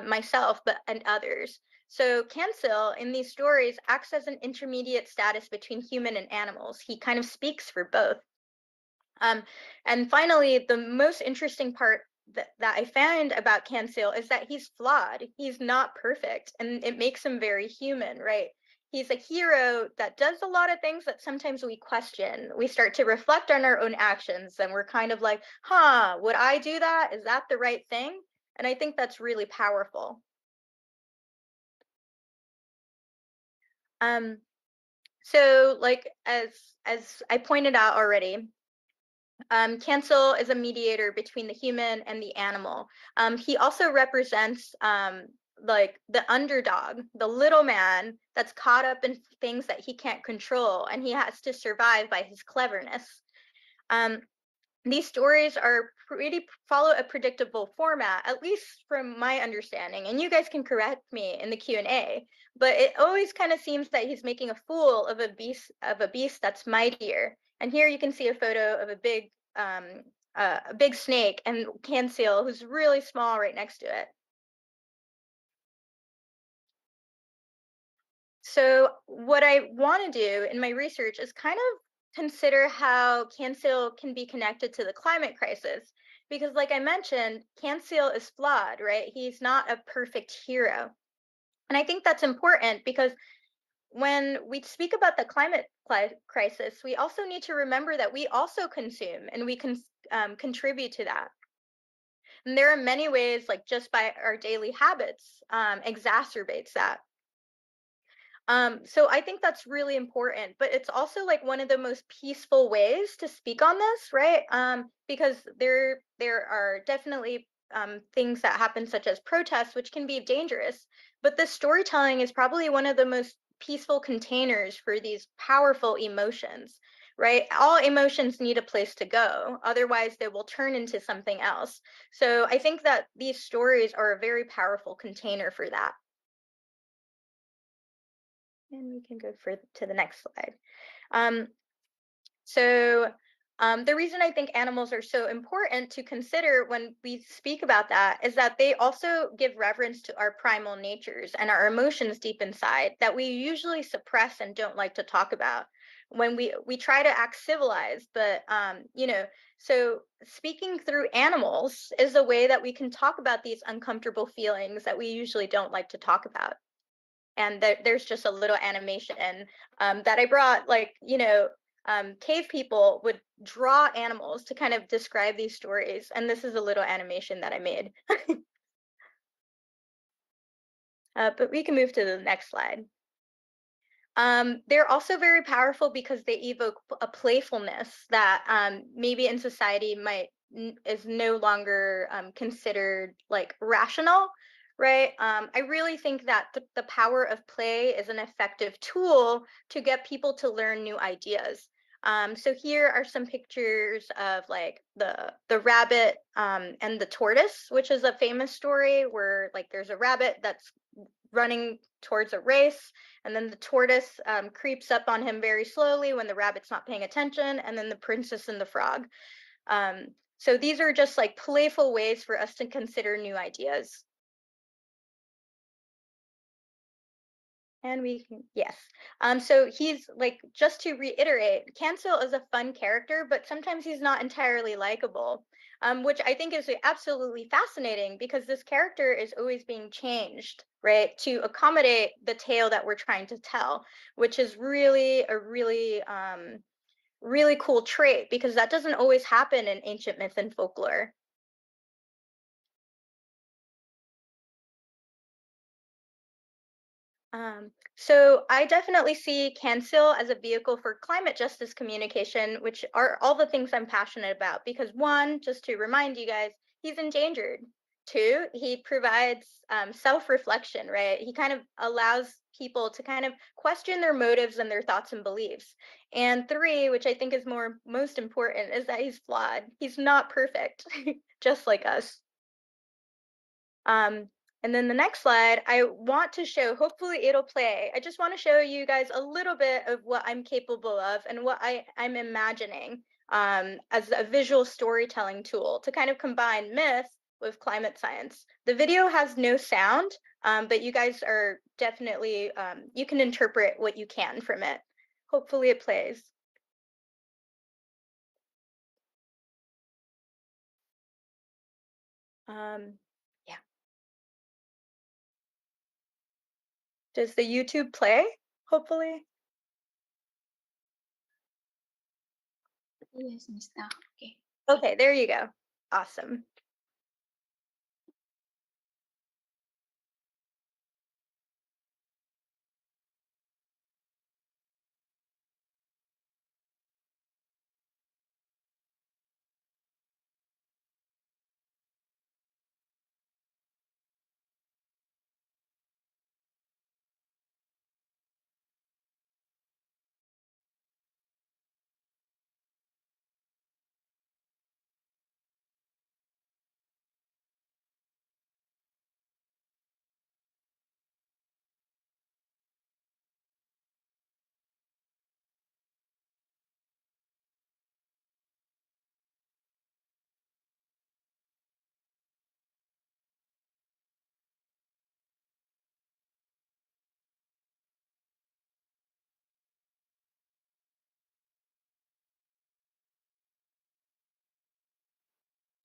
myself and others. So Cancel in these stories acts as an intermediate status between human and animals. He kind of speaks for both. And finally, the most interesting part that I find about Cancel is that he's flawed. He's not perfect, and it makes him very human, right? He's a hero that does a lot of things that sometimes we question. We start to reflect on our own actions, and we're kind of like, would I do that? Is that the right thing? And I think that's really powerful. So like as I pointed out already, Cancel is a mediator between the human and the animal. He also represents like the underdog, the little man that's caught up in things that he can't control, and he has to survive by his cleverness. these stories are follow a predictable format, at least from my understanding. And you guys can correct me in the Q&A, but it always kind of seems that he's making a fool of a beast that's mightier. And here you can see a photo of a big snake and Cansil, who's really small right next to it. So what I want to do in my research is kind of consider how Cansil can be connected to the climate crisis. Because like I mentioned, Cansil is flawed, right? He's not a perfect hero. And I think that's important because when we speak about the climate crisis, we also need to remember that we also consume and we can contribute to that. And there are many ways, like just by our daily habits, exacerbates that. So I think that's really important, but it's also like one of the most peaceful ways to speak on this, right? Because there are definitely things that happen, such as protests, which can be dangerous. But the storytelling is probably one of the most peaceful containers for these powerful emotions, right? All emotions need a place to go, otherwise they will turn into something else. So I think that these stories are a very powerful container for that. And we can go to the next slide. The reason I think animals are so important to consider when we speak about that is that they also give reverence to our primal natures and our emotions deep inside that we usually suppress and don't like to talk about when we try to act civilized. But so speaking through animals is a way that we can talk about these uncomfortable feelings that we usually don't like to talk about. And there's just a little animation that I brought, like, cave people would draw animals to kind of describe these stories. And this is a little animation that I made. But we can move to the next slide. They're also very powerful because they evoke a playfulness that maybe in society is no longer considered like rational, right? I really think that the power of play is an effective tool to get people to learn new ideas. So here are some pictures of like the rabbit and the tortoise, which is a famous story where like there's a rabbit that's running towards a race, and then the tortoise creeps up on him very slowly when the rabbit's not paying attention, and then the princess and the frog. So these are just like playful ways for us to consider new ideas. And we can, yes. So he's like, just to reiterate, Cancel is a fun character, but sometimes he's not entirely likable, which I think is absolutely fascinating because this character is always being changed, right, to accommodate the tale that we're trying to tell, which is really a really cool trait because that doesn't always happen in ancient myth and folklore. So I definitely see Cancil as a vehicle for climate justice communication, which are all the things I'm passionate about. Because one, just to remind you guys, he's endangered. Two, he provides self-reflection, right? He kind of allows people to kind of question their motives and their thoughts and beliefs. And three, which I think is most important, is that he's flawed. He's not perfect, just like us. And then the next slide, I want to show, hopefully it'll play. I just want to show you guys a little bit of what I'm capable of and what I'm imagining as a visual storytelling tool to kind of combine myth with climate science. The video has no sound, but you guys are definitely, you can interpret what you can from it. Hopefully it plays. Yeah. Does the YouTube play? Hopefully. Yes, Miss. Okay. Okay, there you go. Awesome.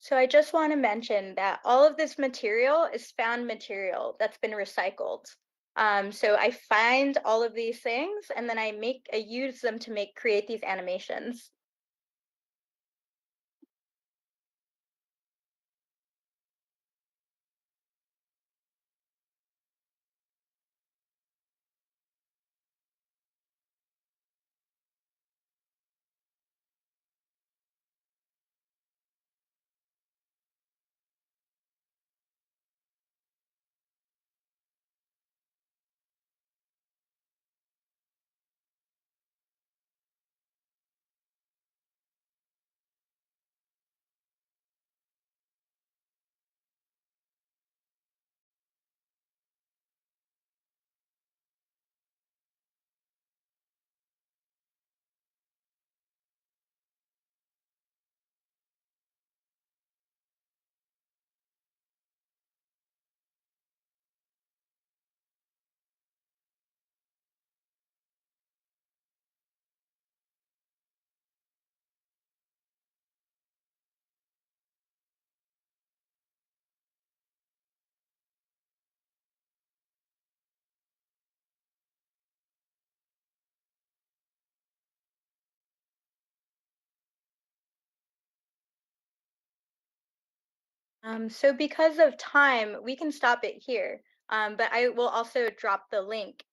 So I just want to mention that all of this material is found material that's been recycled. So I find all of these things and then I use them to create these animations. So because of time, we can stop it here. But I will also drop the link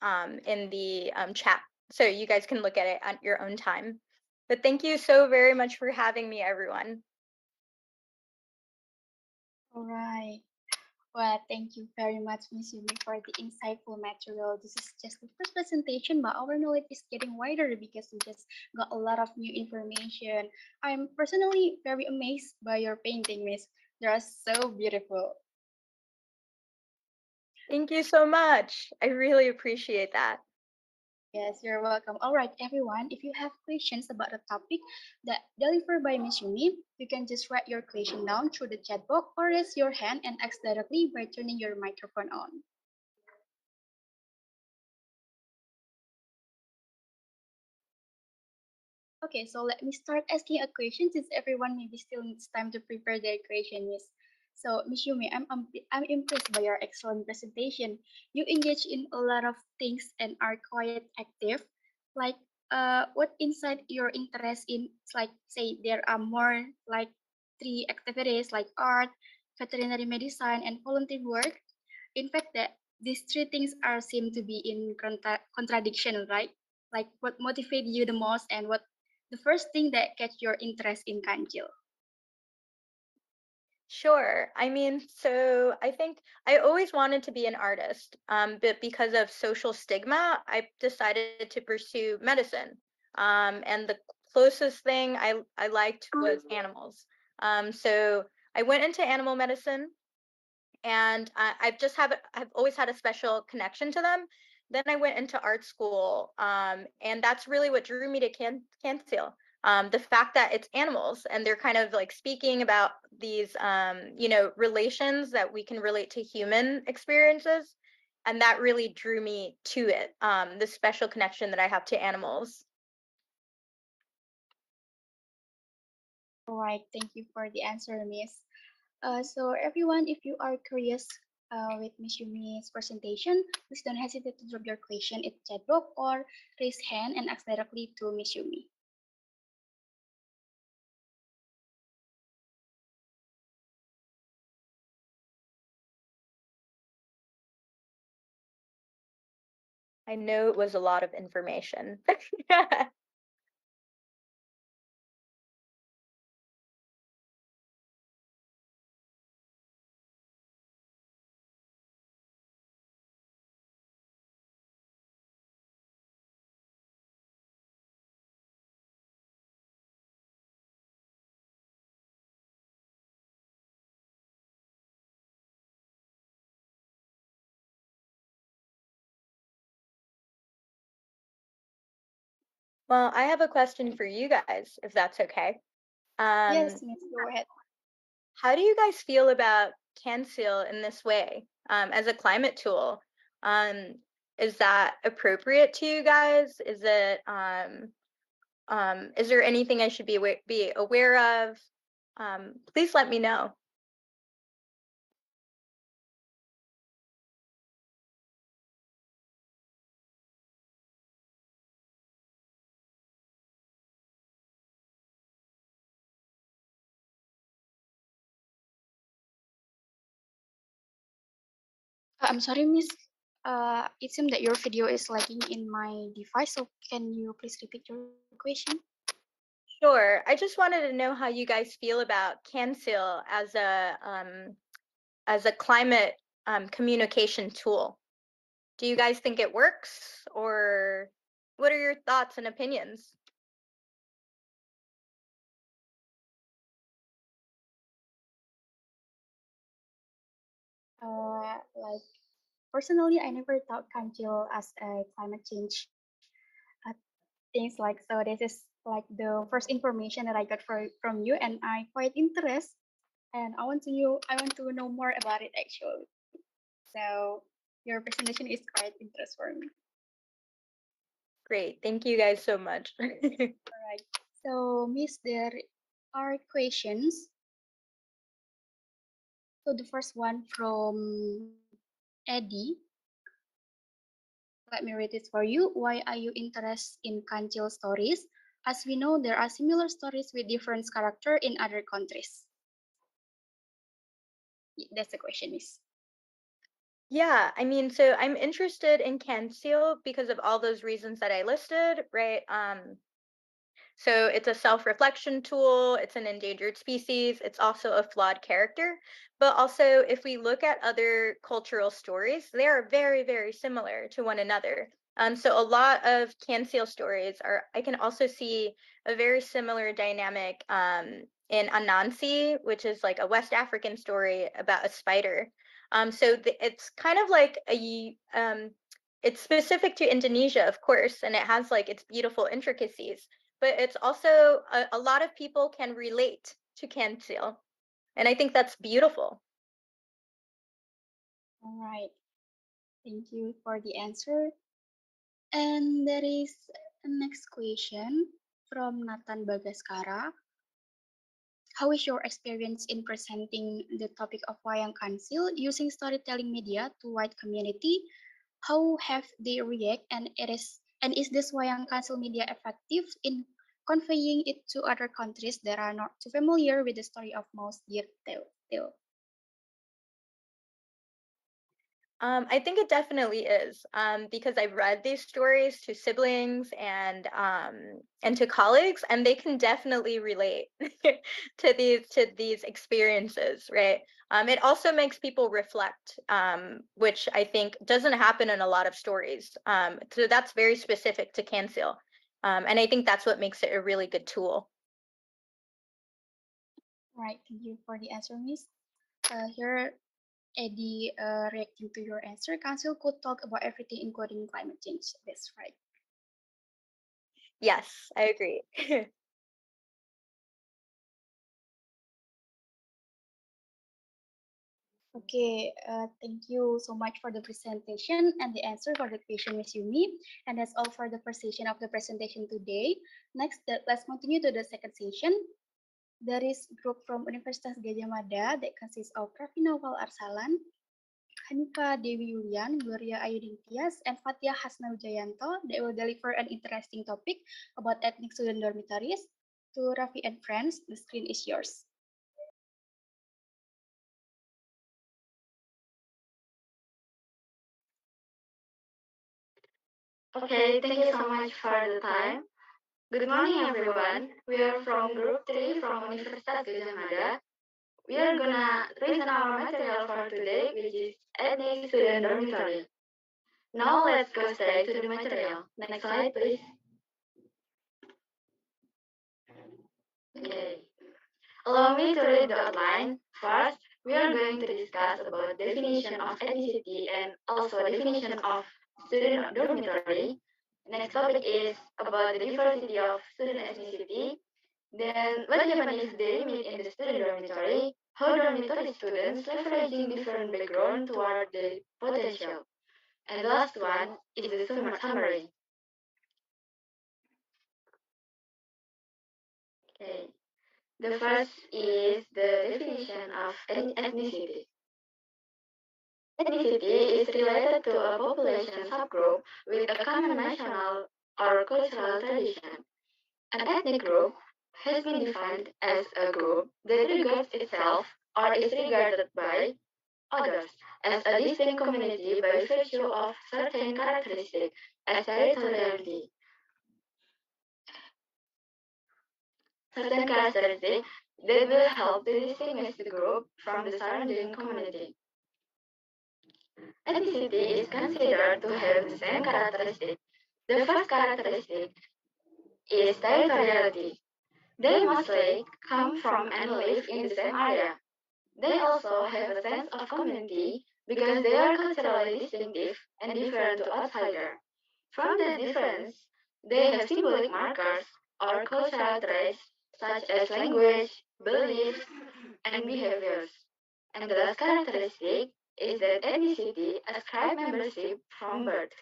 in the chat so you guys can look at it at your own time. But thank you so very much for having me, everyone. All right. Well, thank you very much, Miss Yumi, for the insightful material. This is just the first presentation, but our knowledge is getting wider because we just got a lot of new information. I'm personally very amazed by your painting, Miss. They are so beautiful. Thank you so much. I really appreciate that. Yes, you're welcome. All right, everyone. If you have questions about the topic that delivered by Miss Yumi, you can just write your question down through the chat box or raise your hand and ask directly by turning your microphone on. Okay, so let me start asking a question since everyone maybe still needs time to prepare their question. Yes. So, Miss Yumi, I'm impressed by your excellent presentation. You engage in a lot of things and are quite active. Like, what inside your interest in? It's like, say, there are more like three activities like art, veterinary medicine, and volunteer work. In fact, that these three things are seem to be in contradiction, right? Like, what motivates you the most, and what the first thing that catch your interest in Kanjil? Sure. I mean, so I think I always wanted to be an artist, but because of social stigma, I decided to pursue medicine. And the closest thing I liked was animals. So I went into animal medicine, and I've always had a special connection to them. Then I went into art school, and that's really what drew me to Cantil. The fact that it's animals and they're kind of like speaking about these, relations that we can relate to human experiences, and that really drew me to it. The special connection that I have to animals. All right, thank you for the answer, Miss. So everyone, if you are curious with Miss Yumi's presentation, please don't hesitate to drop your question in chat box or raise hand and ask directly to Miss Yumi. I know it was a lot of information. Well, I have a question for you guys, if that's okay. Yes, Miss, go ahead. How do you guys feel about CanSeal in this way as a climate tool? Is that appropriate to you guys? Is it is there anything I should be aware of? please let me know. I'm sorry, Miss. It seems that your video is lagging in my device, so can you please repeat your question? Sure. I just wanted to know how you guys feel about Cancel as a climate communication tool. Do you guys think it works, or what are your thoughts and opinions? Like personally, I never thought Kanjil as a climate change things like so. This is like the first information that I got from you, and I quite interested, and I want to know more about it actually. So your presentation is quite interesting for me. Great. Thank you guys so much. All right. So, Miss, there are questions. So the first one from Eddie. Let me read it for you. Why are you interested in Kancil stories? As we know, there are similar stories with different character in other countries. That's the question, Miss. Yeah, I mean, so I'm interested in Cancel because of all those reasons that I listed, right? So it's a self-reflection tool, it's an endangered species, it's also a flawed character. But also, if we look at other cultural stories, they are very, very similar to one another. So a lot of Cancel stories are, I can also see a very similar dynamic in Anansi, which is like a West African story about a spider. It's kind of like it's specific to Indonesia, of course, and it has like its beautiful intricacies, but it's also a lot of people can relate to Cancel, and I think that's beautiful. All right. Thank you for the answer. And there is a next question from Nathan Bagaskara. How is your experience in presenting the topic of wayang kancil using storytelling media to wide community? How have they react, and is this wayang kancil media effective in conveying it to other countries that are not too familiar with the story of Mouse Deer Tale? I think it definitely is, because I've read these stories to siblings and to colleagues, and they can definitely relate to these experiences, right? It also makes people reflect, which I think doesn't happen in a lot of stories. So that's very specific to Cancel, and I think that's what makes it a really good tool. Right, thank you for the answer, Miss. Here Eddie, reacting to your answer, Council could talk about everything, including climate change. That's right. Yes, I agree. Okay, thank you so much for the presentation and the answer for the question, Miss Yumi. And that's all for the first session of the presentation today. Next, let's continue to the second session. There is group from Universitas Gadjah Mada that consists of Raffi Naufal Arsalan, Hanifa Dewi Yulian, Gloria Ayudin Tias, and Fatia Hasna Wijayanto. They will deliver an interesting topic about ethnic student dormitories. To Raffi and friends, the screen is yours. Okay, thank you so much for the time. Good morning, everyone. We are from Group 3 from Universitas Gadjah Mada. We are gonna present our material for today, which is ethnic student dormitory. Now let's go straight to the material. Next slide, please. Okay. Allow me to read the outline. First, we are going to discuss about definition of ethnicity and also definition of student dormitory. Next topic is about the diversity of student ethnicity. Then what Japanese they meet in the student dormitory, how dormitory students leveraging different background toward their potential. And the last one is the summary. Okay. The first is the definition of ethnicity. Ethnicity is related to a population subgroup with a common national or cultural tradition. An ethnic group has been defined as a group that regards itself or is regarded by others as a distinct community by virtue of certain characteristics as territoriality. Certain characteristics that will help to distinguish the group from the surrounding community. Ethnicity is considered to have the same characteristic. The first characteristic is territoriality. They mostly come from and live in the same area. They also have a sense of community because they are culturally distinctive and different to outsiders. From that difference, they have symbolic markers or cultural traits such as language, beliefs, and behaviors. And the last characteristic is that ethnicity ascribes membership from birth.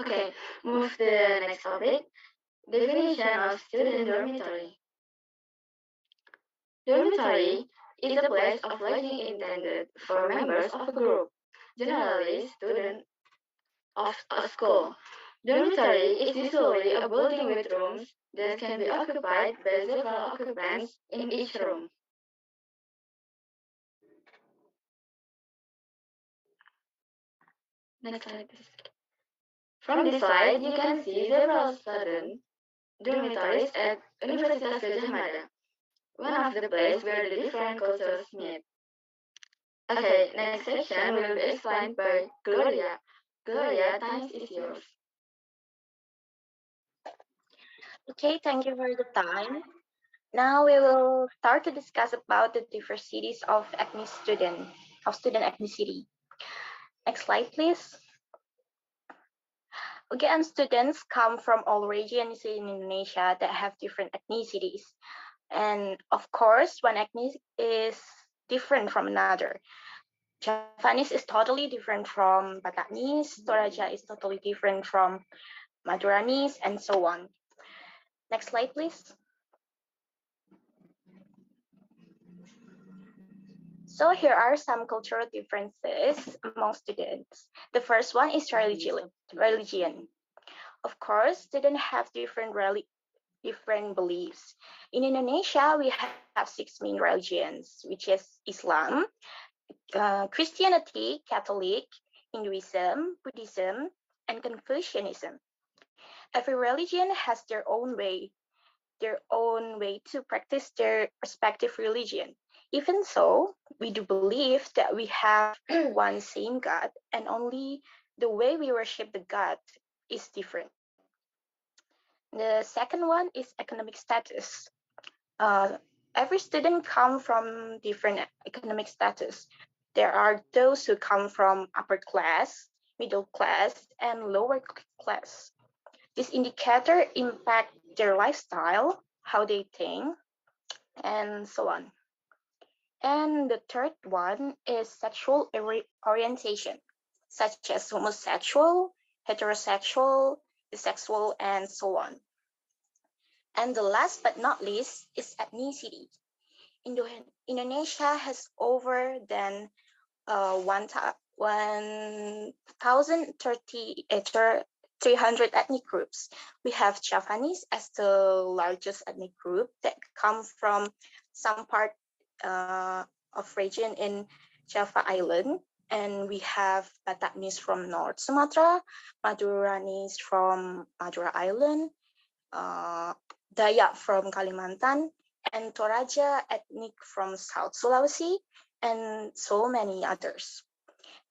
Okay, move to the next topic. Definition of student dormitory. Dormitory is a place of lodging intended for members of a group, generally students of a school. Dormitory is usually a building with rooms that can be occupied by several occupants in each room. Next slide, please. From this slide, you can see several student dormitories at Universitas Gajah Mada, one of the places where the different cultures meet. Okay, next section will be explained by Gloria. Gloria, time is yours. Okay, thank you for the time. Now we will start to discuss about the diversities of student ethnicity. Next slide, please. Okay, and students come from all regions in Indonesia that have different ethnicities. And of course, one ethnic is different from another. Javanese is totally different from Bataknese, Toraja is totally different from Maduranese, and so on. Next slide, please. So here are some cultural differences among students. The first one is religion. Of course, students have different beliefs. In Indonesia, we have 6 main religions, which is Islam, Christianity, Catholic, Hinduism, Buddhism, and Confucianism. Every religion has their own way to practice their respective religion. Even so, we do believe that we have one same God, and only the way we worship the God is different. The second one is economic status. Every student comes from different economic status. There are those who come from upper class, middle class, and lower class. This indicator impact their lifestyle, how they think, and so on. And the third one is sexual orientation, such as homosexual, heterosexual, bisexual, and so on. And the last but not least is ethnicity. Indonesia has over than 1,300 ethnic groups. We have Javanese as the largest ethnic group that come from some part of region in Java Island. And we have Bataknese from North Sumatra, Maduranese from Madura Island, Dayak from Kalimantan, and Toraja ethnic from South Sulawesi, and so many others.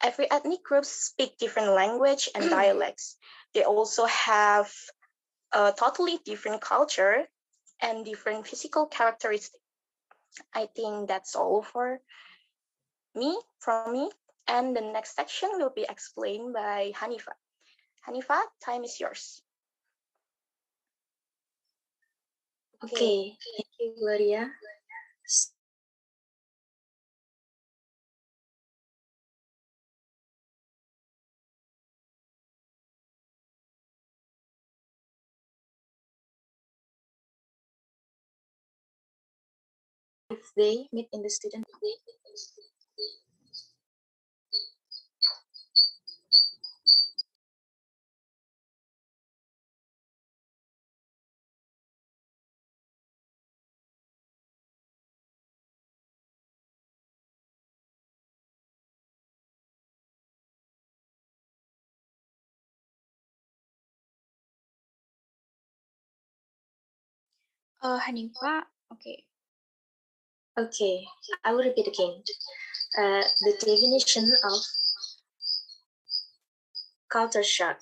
Every ethnic group speak different language and dialects. They also have a totally different culture and different physical characteristics. I think that's all from me. And the next section will be explained by Hanifa. Hanifa, time is yours. Okay, thank you, Gloria. if they meet in the student. Hanifa, okay. Okay, I will repeat again. The definition of culture shock.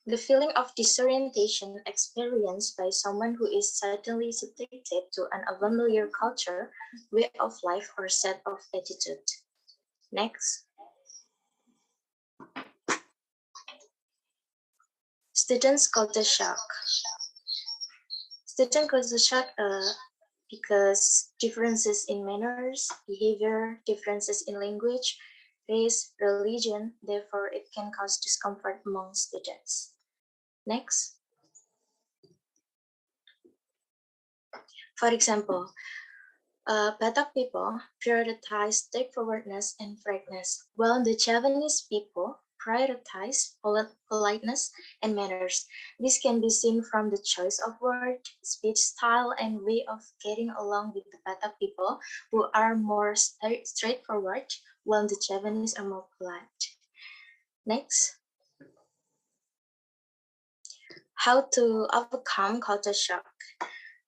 The feeling of disorientation experienced by someone who is suddenly subjected to an unfamiliar culture, way of life, or set of attitude. Next. Students' culture shock. Student culture shock because differences in manners, behavior, differences in language, race, religion, therefore it can cause discomfort among students. Next. For example, Batak people prioritize straightforwardness and frankness, while the Javanese people prioritize politeness and manners. This can be seen from the choice of word, speech style, and way of getting along with the Batak people, who are more straightforward, while the Javanese are more polite. Next. How to overcome culture shock.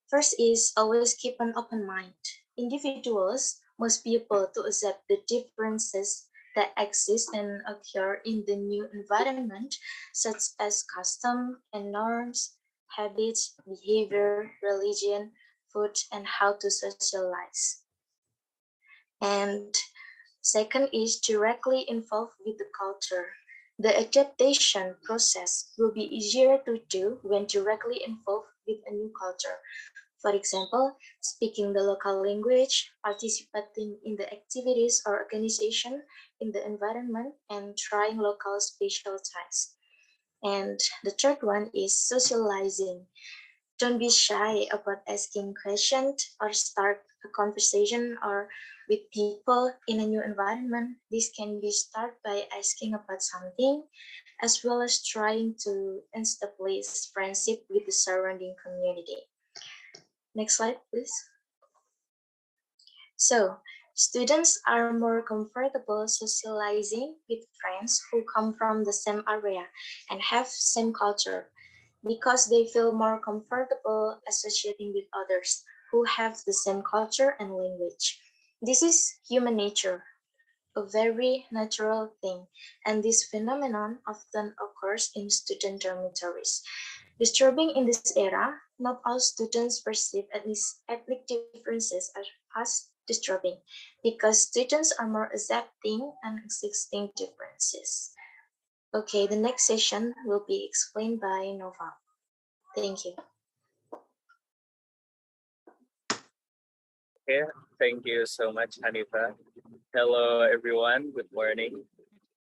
First is always keep an open mind. Individuals must be able to accept the differences that exist and occur in the new environment, such as custom and norms, habits, behavior, religion, food, and how to socialize. And second is directly involved with the culture. The adaptation process will be easier to do when directly involved with a new culture. For example, speaking the local language, participating in the activities or organization in the environment, and trying local specialties. And the third one is socializing. Don't be shy about asking questions or start a conversation or with people in a new environment. This can be started by asking about something, as well as trying to establish friendship with the surrounding community. Next slide, please. So, students are more comfortable socializing with friends who come from the same area and have same culture because they feel more comfortable associating with others who have the same culture and language. This is human nature, a very natural thing, and this phenomenon often occurs in student dormitories. Disturbing in this era, not all students perceive ethnic differences as disturbing because students are more accepting and existing differences. Okay, the next session will be explained by Nova. Thank you. Okay, thank you so much, Hanifa. Hello, everyone. Good morning.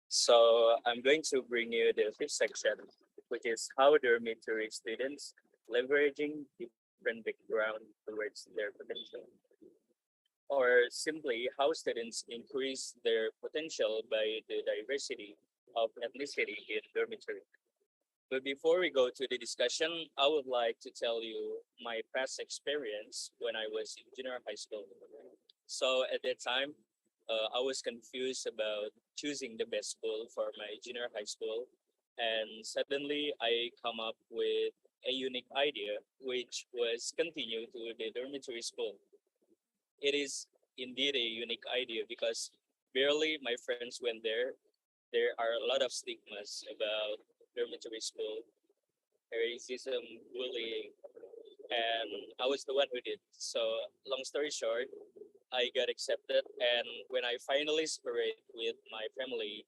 So I'm going to bring you the fifth section, which is how dormitory students leveraging different background towards their potential. Or simply, how students increase their potential by the diversity of ethnicity in dormitory. But before we go to the discussion, I would like to tell you my past experience when I was in junior high school. So at that time, I was confused about choosing the best school for my junior high school. And suddenly I come up with a unique idea, which was continue to the dormitory school. It is indeed a unique idea because barely my friends went there. There are a lot of stigmas about dormitory school, racism, bullying, and I was the one who did. So long story short, I got accepted, and when I finally separate with my family,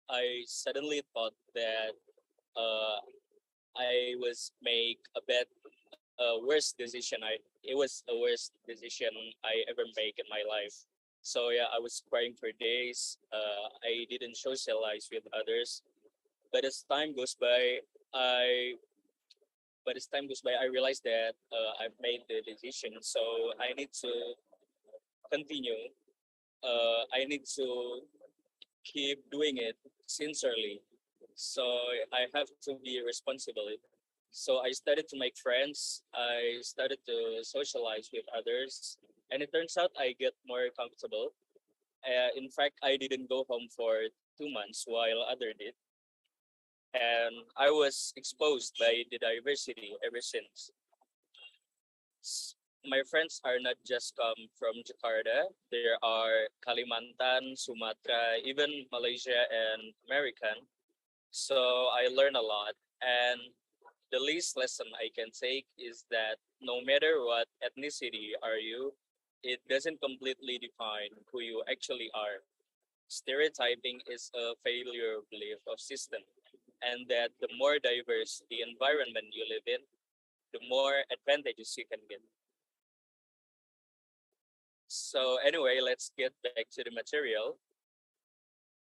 I suddenly thought that uh, I was make a bad, worst decision. It was the worst decision I ever make in my life. So yeah, I was crying for days. I didn't socialize with others. But as time goes by, I I realized that I've made the decision. So I need to continue, I need to keep doing it sincerely. So I have to be responsible. So I started to make friends. I started to socialize with others, and it turns out I get more comfortable. In fact, I didn't go home for 2 months while other did, and I was exposed by the diversity ever since. My friends are not just come from Jakarta. There are Kalimantan, Sumatra, even Malaysia and American. So I learn a lot, and the least lesson I can take is that no matter what ethnicity are you, it doesn't completely define who you actually are. Stereotyping is a failure belief of system, and that the more diverse the environment you live in, the more advantages you can get. So anyway, let's get back to the material.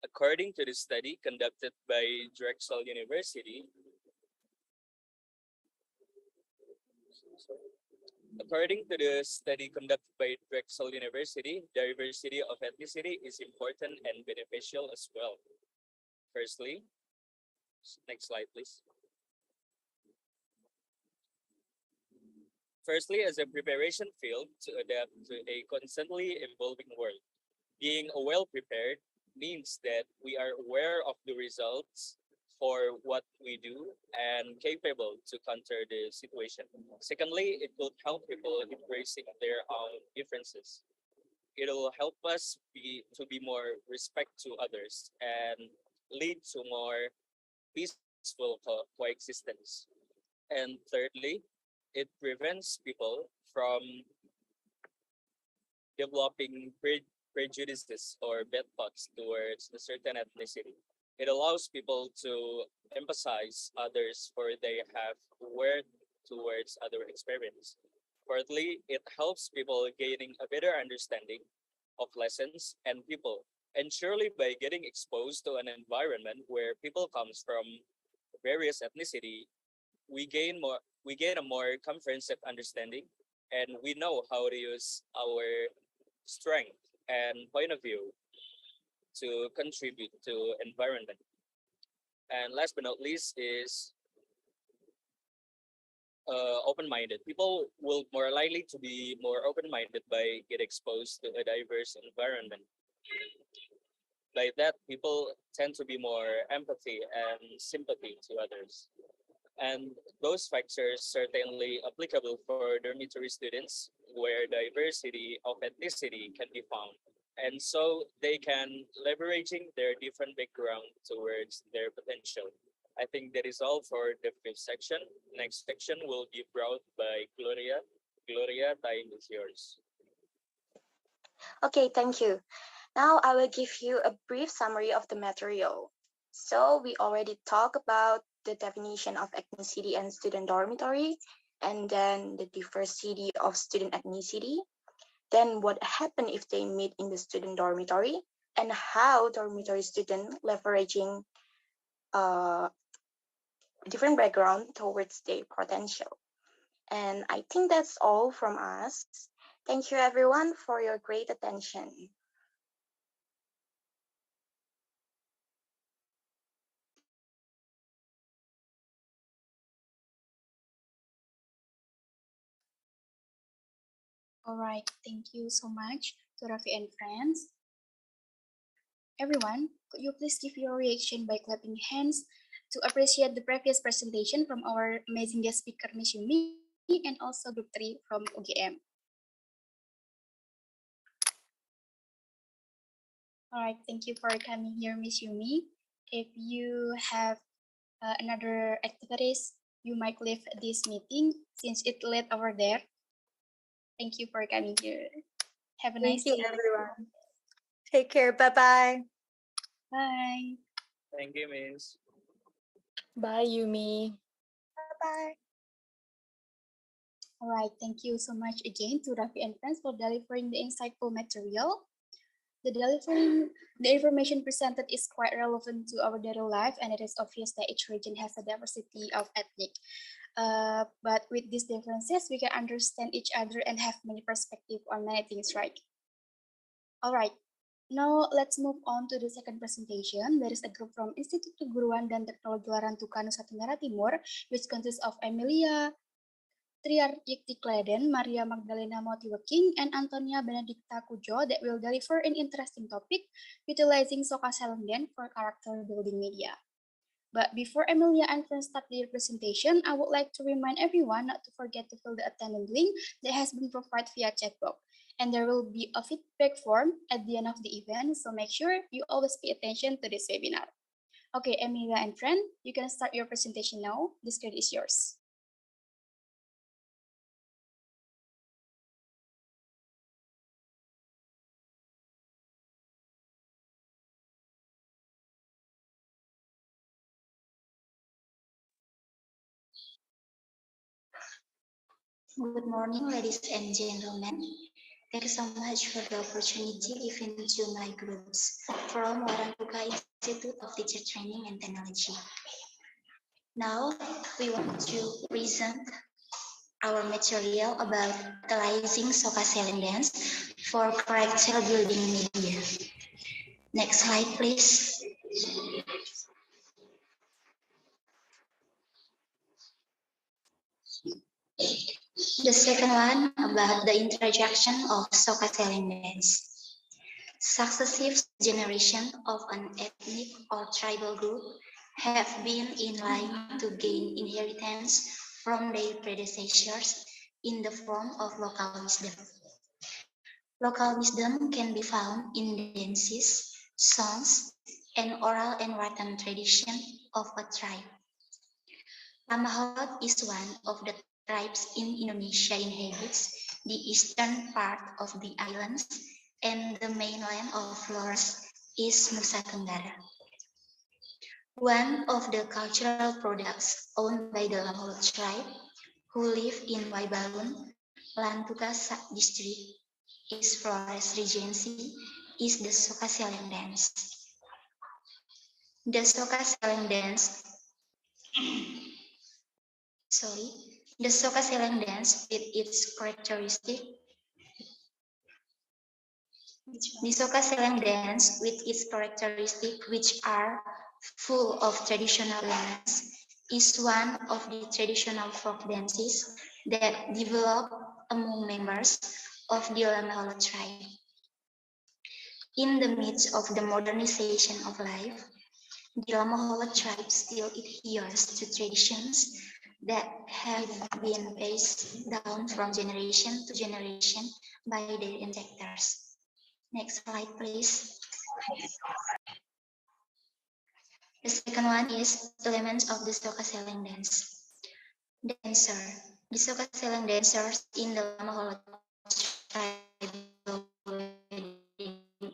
According to the study conducted by Drexel University, according to the study conducted by Drexel University, diversity of ethnicity is important and beneficial as well. Firstly, next slide, please. Firstly, as a preparation field to adapt to a constantly evolving world, being well prepared means that we are aware of the results for what we do and capable to counter the situation. Secondly, it will help people embracing their own differences. It'll help us be more respect to others and lead to more peaceful coexistence. And thirdly, it prevents people from developing prejudices or bad thoughts towards a certain ethnicity. It allows people to emphasize others for they have worth towards other experience. Fourthly, it helps people gaining a better understanding of lessons and people. And surely by getting exposed to an environment where people comes from various ethnicity, we gain a more comprehensive understanding, and we know how to use our strength and point of view to contribute to environment. And last but not least is open-minded. People will more likely to be more open-minded by get exposed to a diverse environment. By that, people tend to be more empathy and sympathy to others. And those factors certainly applicable for dormitory students where diversity of ethnicity can be found. And so they can leveraging their different background towards their potential. I think that is all for the fifth section. Next section will be brought by Gloria. Gloria, time is yours. Okay, thank you. Now I will give you a brief summary of the material. So we already talked about the definition of ethnicity and student dormitory, and then the diversity of student ethnicity, then what happened if they meet in the student dormitory, and how dormitory student leveraging different background towards their potential. And I think that's all from us. Thank you everyone for your great attention. All right, thank you so much to Rafi and friends. Everyone, could you please give your reaction by clapping hands to appreciate the previous presentation from our amazing guest speaker, Miss Yumi, and also Group 3 from UGM. All right, thank you for coming here, Miss Yumi. If you have another activities, you might leave this meeting since it's late over there. Thank you for coming here. Have a nice Thank you, day. everyone. Take care. Bye-bye. Bye. Thank you, Miss. Bye, Yumi. Bye-bye. All right, thank you so much again to Rafi and friends for delivering the insightful material. The information presented is quite relevant to our daily life, and it is obvious that each region has a diversity of ethnic. But with these differences, we can understand each other and have many perspectives on many things, right? Alright, now let's move on to the second presentation. There is a group from Institut Keguruan dan Teknologi Larantuka Nusa Tenggara Timur, which consists of Emilia Triarjikti Kleden, Maria Magdalena Motiweking, and Antonia Benedicta Kujo that will deliver an interesting topic utilizing Soka Selenden for character building media. But before Emilia and friends start their presentation, I would like to remind everyone not to forget to fill the attendance link that has been provided via chat box. And there will be a feedback form at the end of the event, so make sure you always pay attention to this webinar. Okay, Emilia and friend, you can start your presentation now. The screen is yours. Good morning, ladies and gentlemen. Thank you so much for the opportunity given to my groups from Warantuka Institute of Teacher Training and Technology. Now, we want to present our material about utilizing Soka Dance for character building media. Next slide, please. The second one about the introduction of Soka Dance. Successive generations of an ethnic or tribal group have been in line to gain inheritance from their predecessors in the form of local wisdom. Local wisdom can be found in dances, songs, and oral and written tradition of a tribe. Lamaholot is one of the tribes in Indonesia inhabits the eastern part of the islands, and the mainland of Flores is Nusa Tenggara. One of the cultural products owned by the Lamaholot tribe, who live in Waibalun, Lantuka district, is Flores Regency, is the Soka Seleng dance. The Soka Seleng dance the Soka Seleng dance with its characteristic The Soka Seleng dance with its characteristics, which are full of traditional elements, is one of the traditional folk dances that developed among members of the Lamaholot tribe. In the midst of the modernization of life, the Lamaholot tribe still adheres to traditions that have been passed down from generation to generation by their ancestors. Next slide, please. The second one is elements of the Soka Seleng dance. Dancer. The Soka Seleng dancers in the Lamaholot tribal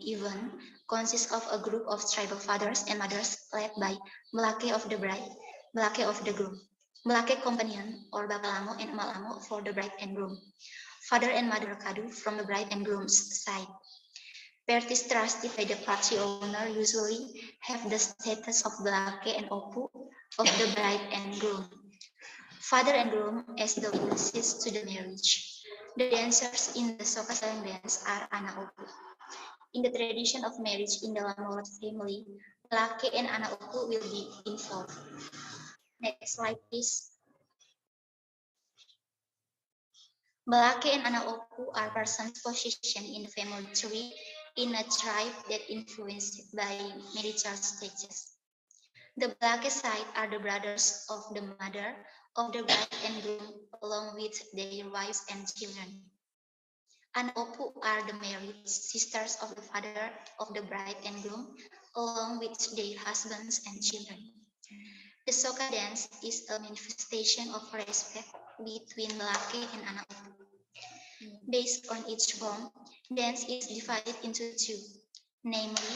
event consists of a group of tribal fathers and mothers led by Melake of the bride, Melake of the groom, Melake companion or Babalamo and Emalamo for the bride and groom, father and mother Kadu from the bride and groom's side. Parties trusted by the party owner usually have the status of Belake and Opu of the bride and groom. Father and groom as the witnesses to the marriage. The dancers in the Soka Seleng dance are anak Opu. In the tradition of marriage in the Lamaholot family, Belake and anak Opu will be involved. Next slide, please. Belake and anak Opu are persons positioned in the family tree in a tribe that influenced by military status. The Belake side are the brothers of the mother of the bride and groom along with their wives and children. Anak Opu are the married sisters of the father of the bride and groom along with their husbands and children. The Soka dance is a manifestation of respect between Belake and anak Opu. Based on each form, dance is divided into two, namely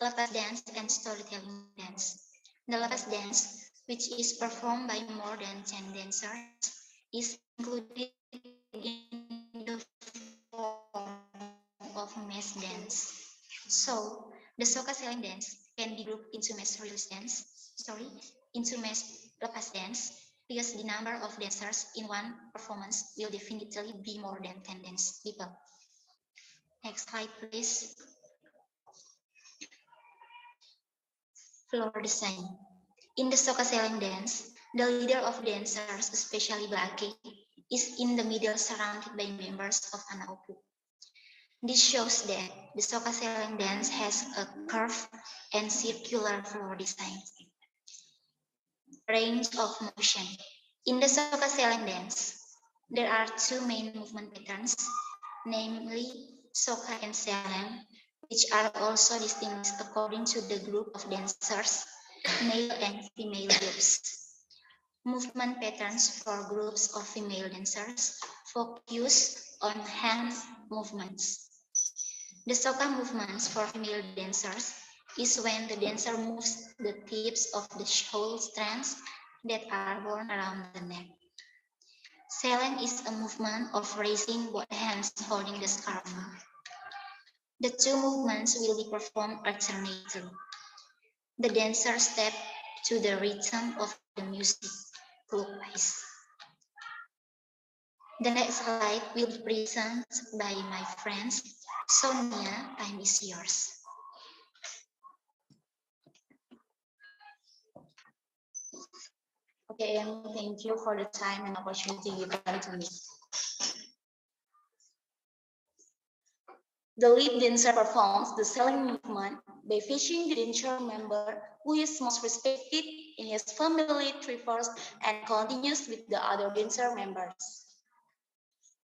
lepas dance and storytelling dance. The lepas dance, which is performed by more than 10 dancers, is included in the form of mass dance. So, the Soka Seleng dance can be grouped into mass lepas dance, because the number of dancers in one performance will definitely be more than 10 dance people. Next slide, please. Floor design. In the soca selling dance, the leader of dancers, especially Blake, is in the middle surrounded by members of an opu. This shows that the soca selling dance has a curved and circular floor design. Range of motion. In the soca selling dance, there are two main movement patterns, namely soca and selling, which are also distinguished according to the group of dancers, male and female groups. Movement patterns for groups of female dancers focus on hand movements. The soca movements for female dancers is when the dancer moves the tips of the shawl strands that are worn around the neck. Selling is a movement of raising both hands holding the scarf. The two movements will be performed alternately. The dancer step to the rhythm of the music clockwise. The next slide will be presented by my friends. Sonia, time is yours. Okay, and thank you for the time and opportunity given to me. The lead dancer performs the selling movement by fetching the dancer member who is most respected in his family first and continues with the other dancer members.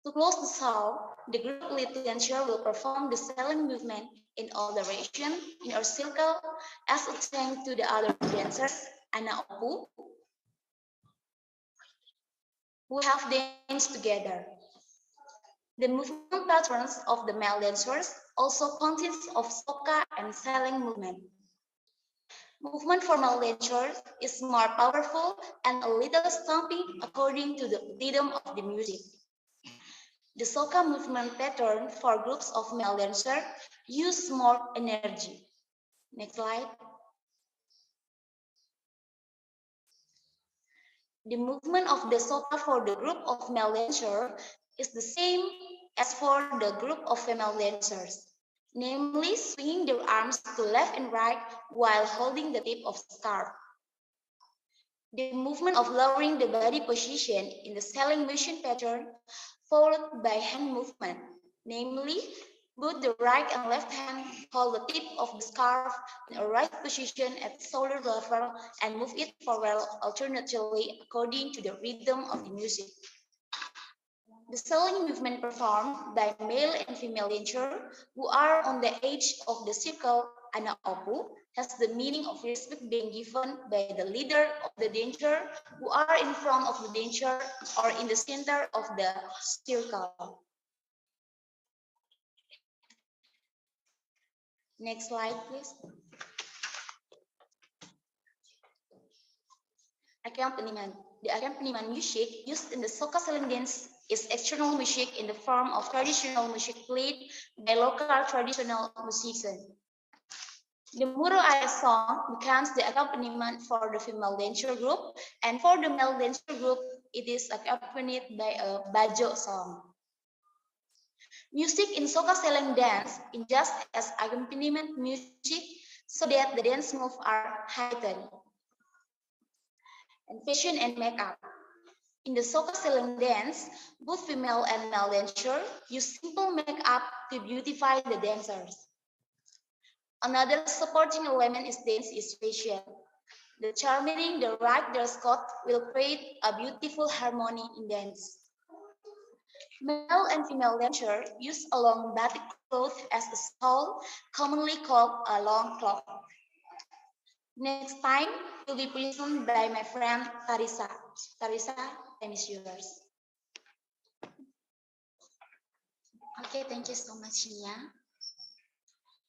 To close the show, the group lead dancer will perform the selling movement in all directions in a circle as a thank to the other dancers, anak opu, who have danced together. The movement patterns of the male dancers also consist of soca and selling movement. Movement for male dancers is more powerful and a little stomping according to the rhythm of the music. The soca movement pattern for groups of male dancers use more energy. Next slide. The movement of the soca for the group of male dancers is the same as for the group of female dancers, namely swinging their arms to left and right while holding the tip of the scarf. The movement of lowering the body position in the selling motion pattern followed by hand movement, namely both the right and left hand hold the tip of the scarf in a right position at shoulder level and move it forward alternately according to the rhythm of the music. The selling movement performed by male and female dancers who are on the edge of the circle, anak opu, has the meaning of respect being given by the leader of the dancer who are in front of the dancer or in the center of the circle. Next slide, please. Accompaniment. The accompaniment music used in the soca selling dance is external music in the form of traditional music played by local traditional musicians. The Muro Air song becomes the accompaniment for the female dancer group, and for the male dancer group, it is accompanied by a bajo song. Music in soca selling dance is just as accompaniment music so that the dance moves are heightened. And fashion and makeup. In the soca selling dance, both female and male dancers use simple makeup to beautify the dancers. Another supporting element is dance is fashion. The charming the right dress code will create a beautiful harmony in dance. Male and female dancers use a long batik cloth as a shawl, commonly called a long cloth. Next time will be presented by my friend Tarisa. Tarisa, time is yours. Okay, thank you so much, Nia.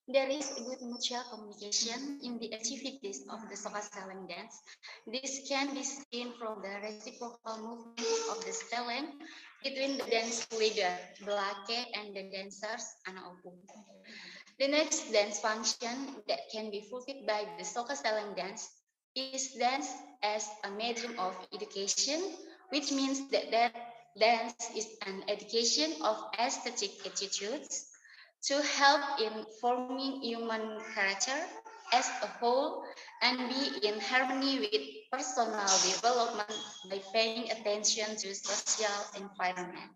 There is a good mutual communication in the activities of the soca selling dance. This can be seen from the reciprocal movement of the selling between the dance leader, Blake, and the dancers, Anaopu. The next dance function that can be fulfilled by the soca selling dance is dance as a medium of education, which means that dance is an education of aesthetic attitudes, to help in forming human character as a whole and be in harmony with personal development by paying attention to social environment.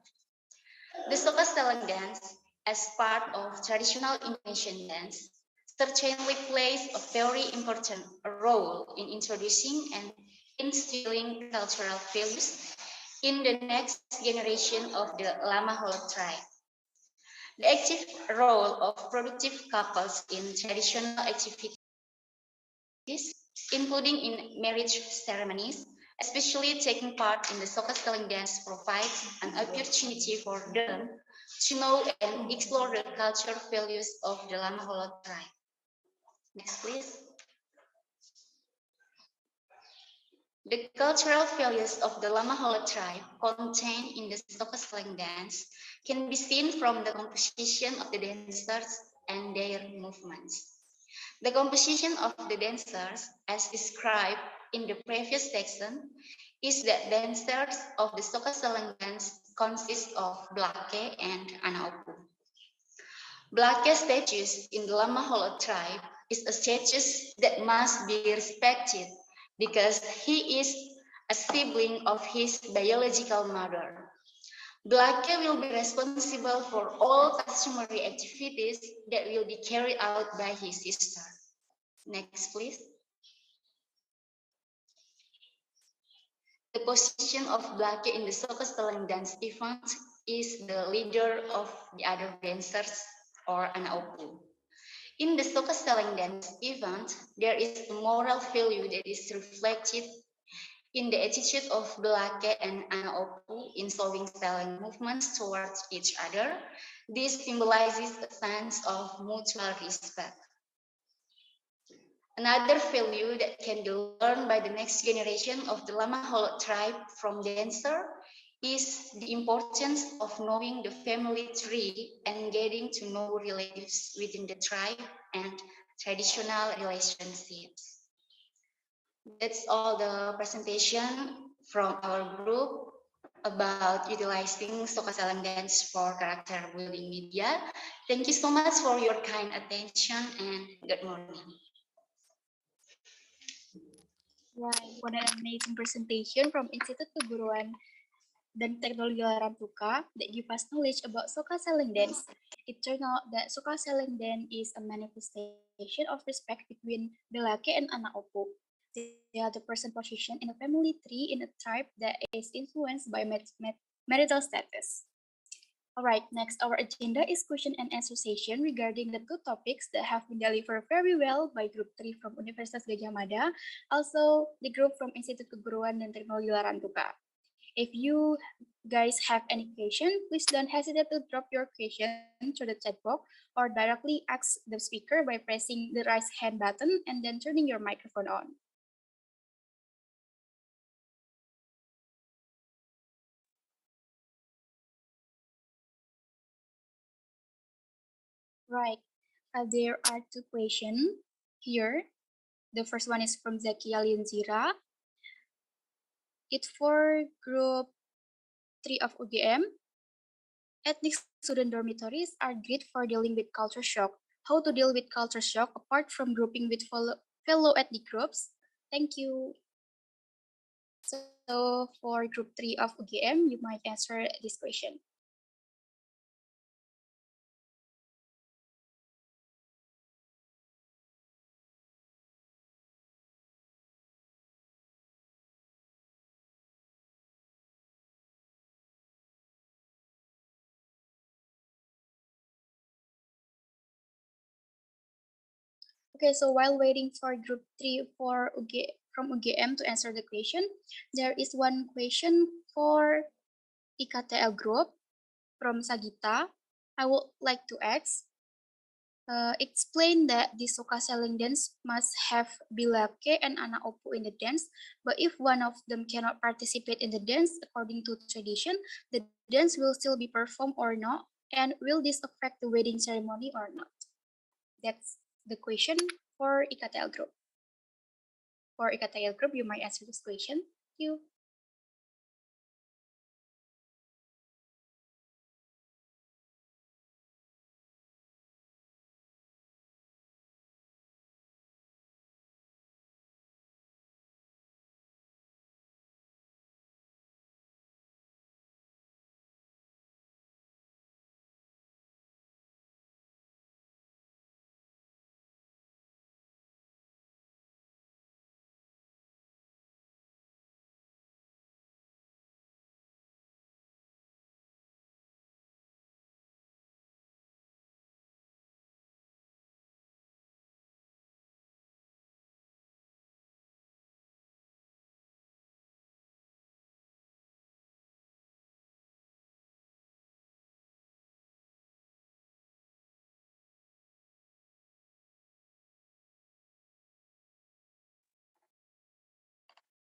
The Sokastelang dance, as part of traditional Indonesian dance, certainly plays a very important role in introducing and instilling cultural values in the next generation of the Lama Holot tribe. The active role of productive couples in traditional activities, including in marriage ceremonies, especially taking part in the Sokastelang dance, provides an opportunity for them to know and explore the cultural values of the Lama Holot tribe. Next, please. The cultural values of the Lama Holot tribe contained in the Sokastelang dance can be seen from the composition of the dancers and their movements. The composition of the dancers, as described in the previous section, is that dancers of the Sokastelang dance consist of Blake and Anaopu. Blake status in the Lama Holot tribe is a status that must be respected because he is a sibling of his biological mother. Blake will be responsible for all customary activities that will be carried out by his sister. Next, please. The position of Blake in the Sokastelang dance event is the leader of the other dancers, or an Opu. In the Sokastelang dance event, there is a moral value that is reflected in the attitude of Blake and Anaopu in showing styling movements towards each other. This symbolizes a sense of mutual respect. Another value that can be learned by the next generation of the Lama Holot tribe from dancer is the importance of knowing the family tree and getting to know relatives within the tribe and traditional relationships. That's all the presentation from our group about utilizing Sokastelang dance for character building media. Thank you so much for your kind attention and good morning. Right, what an amazing presentation from Institut Keguruan dan Teknologi Larantuka that give us knowledge about Sokastelang dance. It turned out that Sokastelang dance is a manifestation of respect between Belake and Anaopu. They are the person position in a family tree in a tribe that is influenced by marital status. All right, next our agenda is question and answer session regarding the two topics that have been delivered very well by Group 3 from Universitas Gadjah Mada, also the group from Institut Keguruan dan Teknologi Larantuka. If you guys have any question, please don't hesitate to drop your question through the chat box or directly ask the speaker by pressing the raise hand button and then turning your microphone on. Right, there are two questions here. The first one is from Zakia Linzira. It's for group 3 of UGM. Ethnic student dormitories are great for dealing with culture shock. How to deal with culture shock apart from grouping with fellow ethnic groups? Thank you. So for group 3 of UGM, you might answer this question. Okay, so while waiting for group 3 from UGM to answer the question, there is one question for IKTL group from Sagita. I would like to ask, explain that the Sokastelang dance must have Bilake and Anaopu in the dance, but if one of them cannot participate in the dance according to tradition, the dance will still be performed or not, and will this affect the wedding ceremony or not? That's the question for IKTL group. For IKTL group, you might answer this question. Thank you.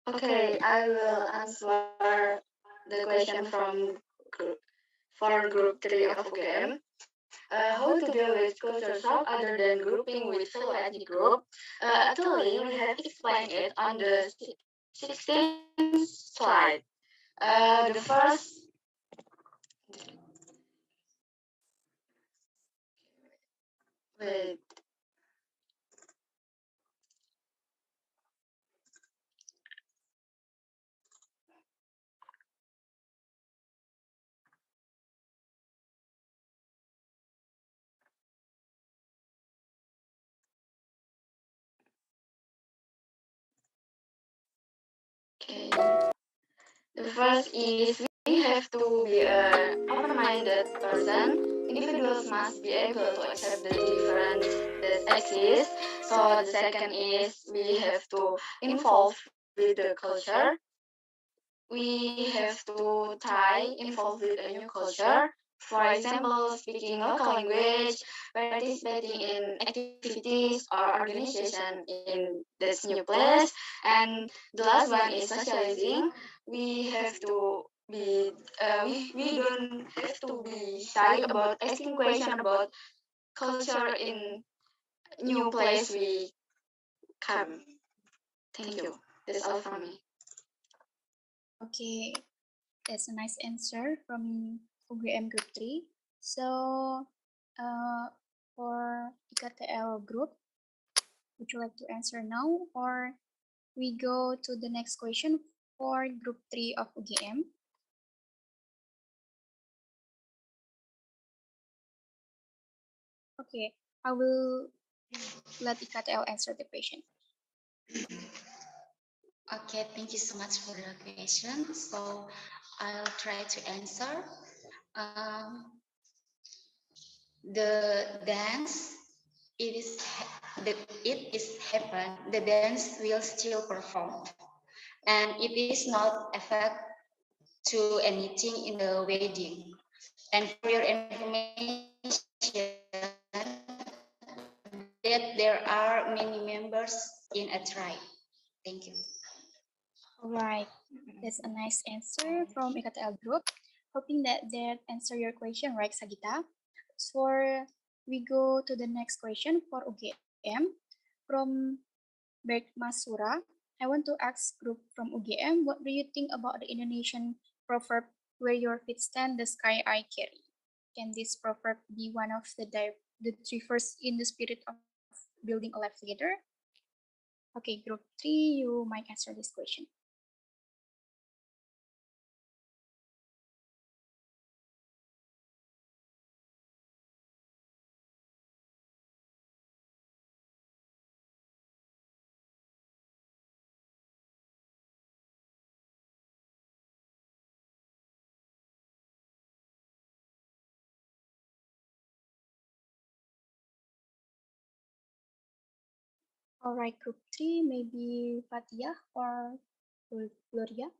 Okay, I will answer the question for group 3 of UGM. How to deal with culture shock other than grouping with fellow ethnic group? Actually, we have explained it on the 16th slide. The first, wait, okay. The first is we have to be a open-minded person. Individuals must be able to accept the difference that exists. So the second is we have to involve with the culture. We have to try involve with a new culture. For example, speaking local language, participating in activities or organization in this new place. And the last one is socializing. We have to be we don't have to be shy about asking question about culture in new place we come. Thank you. That's all from me. Okay, that's a nice answer from UGM Group 3. So, for IKTL Group, would you like to answer now or we go to the next question for Group 3 of UGM? Okay, I will let IKTL answer the question. Okay, thank you so much for the question. So I'll try to answer. The dance, it is happen. The dance will still perform, and it is not affect to anything in the wedding. And for your information, that there are many members in a tribe. Thank you. All right, that's a nice answer from IKTL Group. Hoping that answer your question, right, Sagita? So we go to the next question for UGM from Berk Masura. I want to ask group from UGM, what do you think about the Indonesian proverb, where your feet stand, the sky I carry? Can this proverb be one of the three first in the spirit of building a life together? Okay, group 3, you might answer this question. All right, group 3, maybe Fatia or Gloria.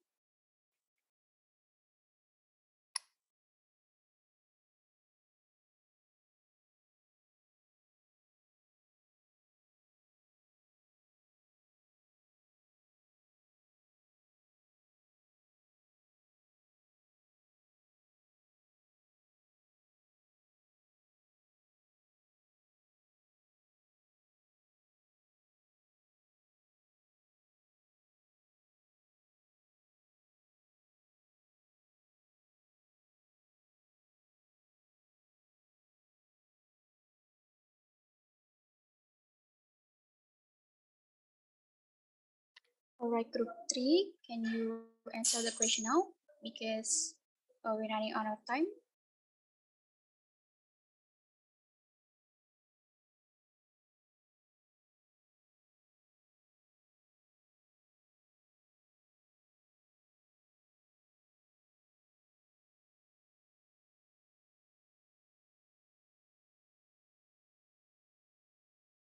All right, group 3, can you answer the question now? Because we're running out of time.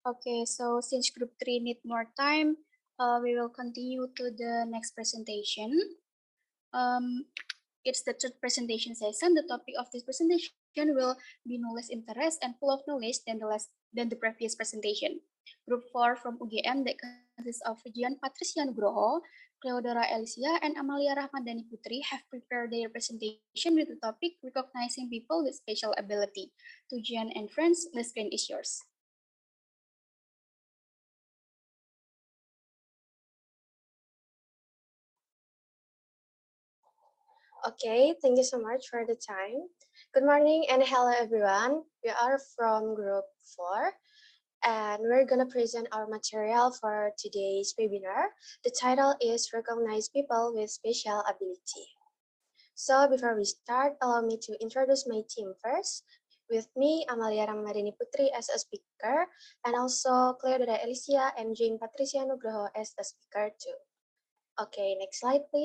Okay, so since group 3 need more time, we will continue to the next presentation. It's the third presentation session. The topic of this presentation will be no less interest and full of knowledge than the previous presentation. Group 4 from UGM that consists of Fujian Patricia Nugroho, Cleodora Alicia, and Amalia Rahmadani Putri have prepared their presentation with the topic Recognizing People with Special Ability. Tujian and friends, the screen is yours. Okay, thank you so much for the time. Good morning and hello everyone. We are from group 4 and we're gonna present our material for today's webinar. The title is Recognize People with Special Ability. So before we start, allow me to introduce my team first. With me, Amalia Ramadhani Putri as a speaker, and also Cleodora Alicia and Jane Patricia Nugroho as a speaker too. Okay, next slide please.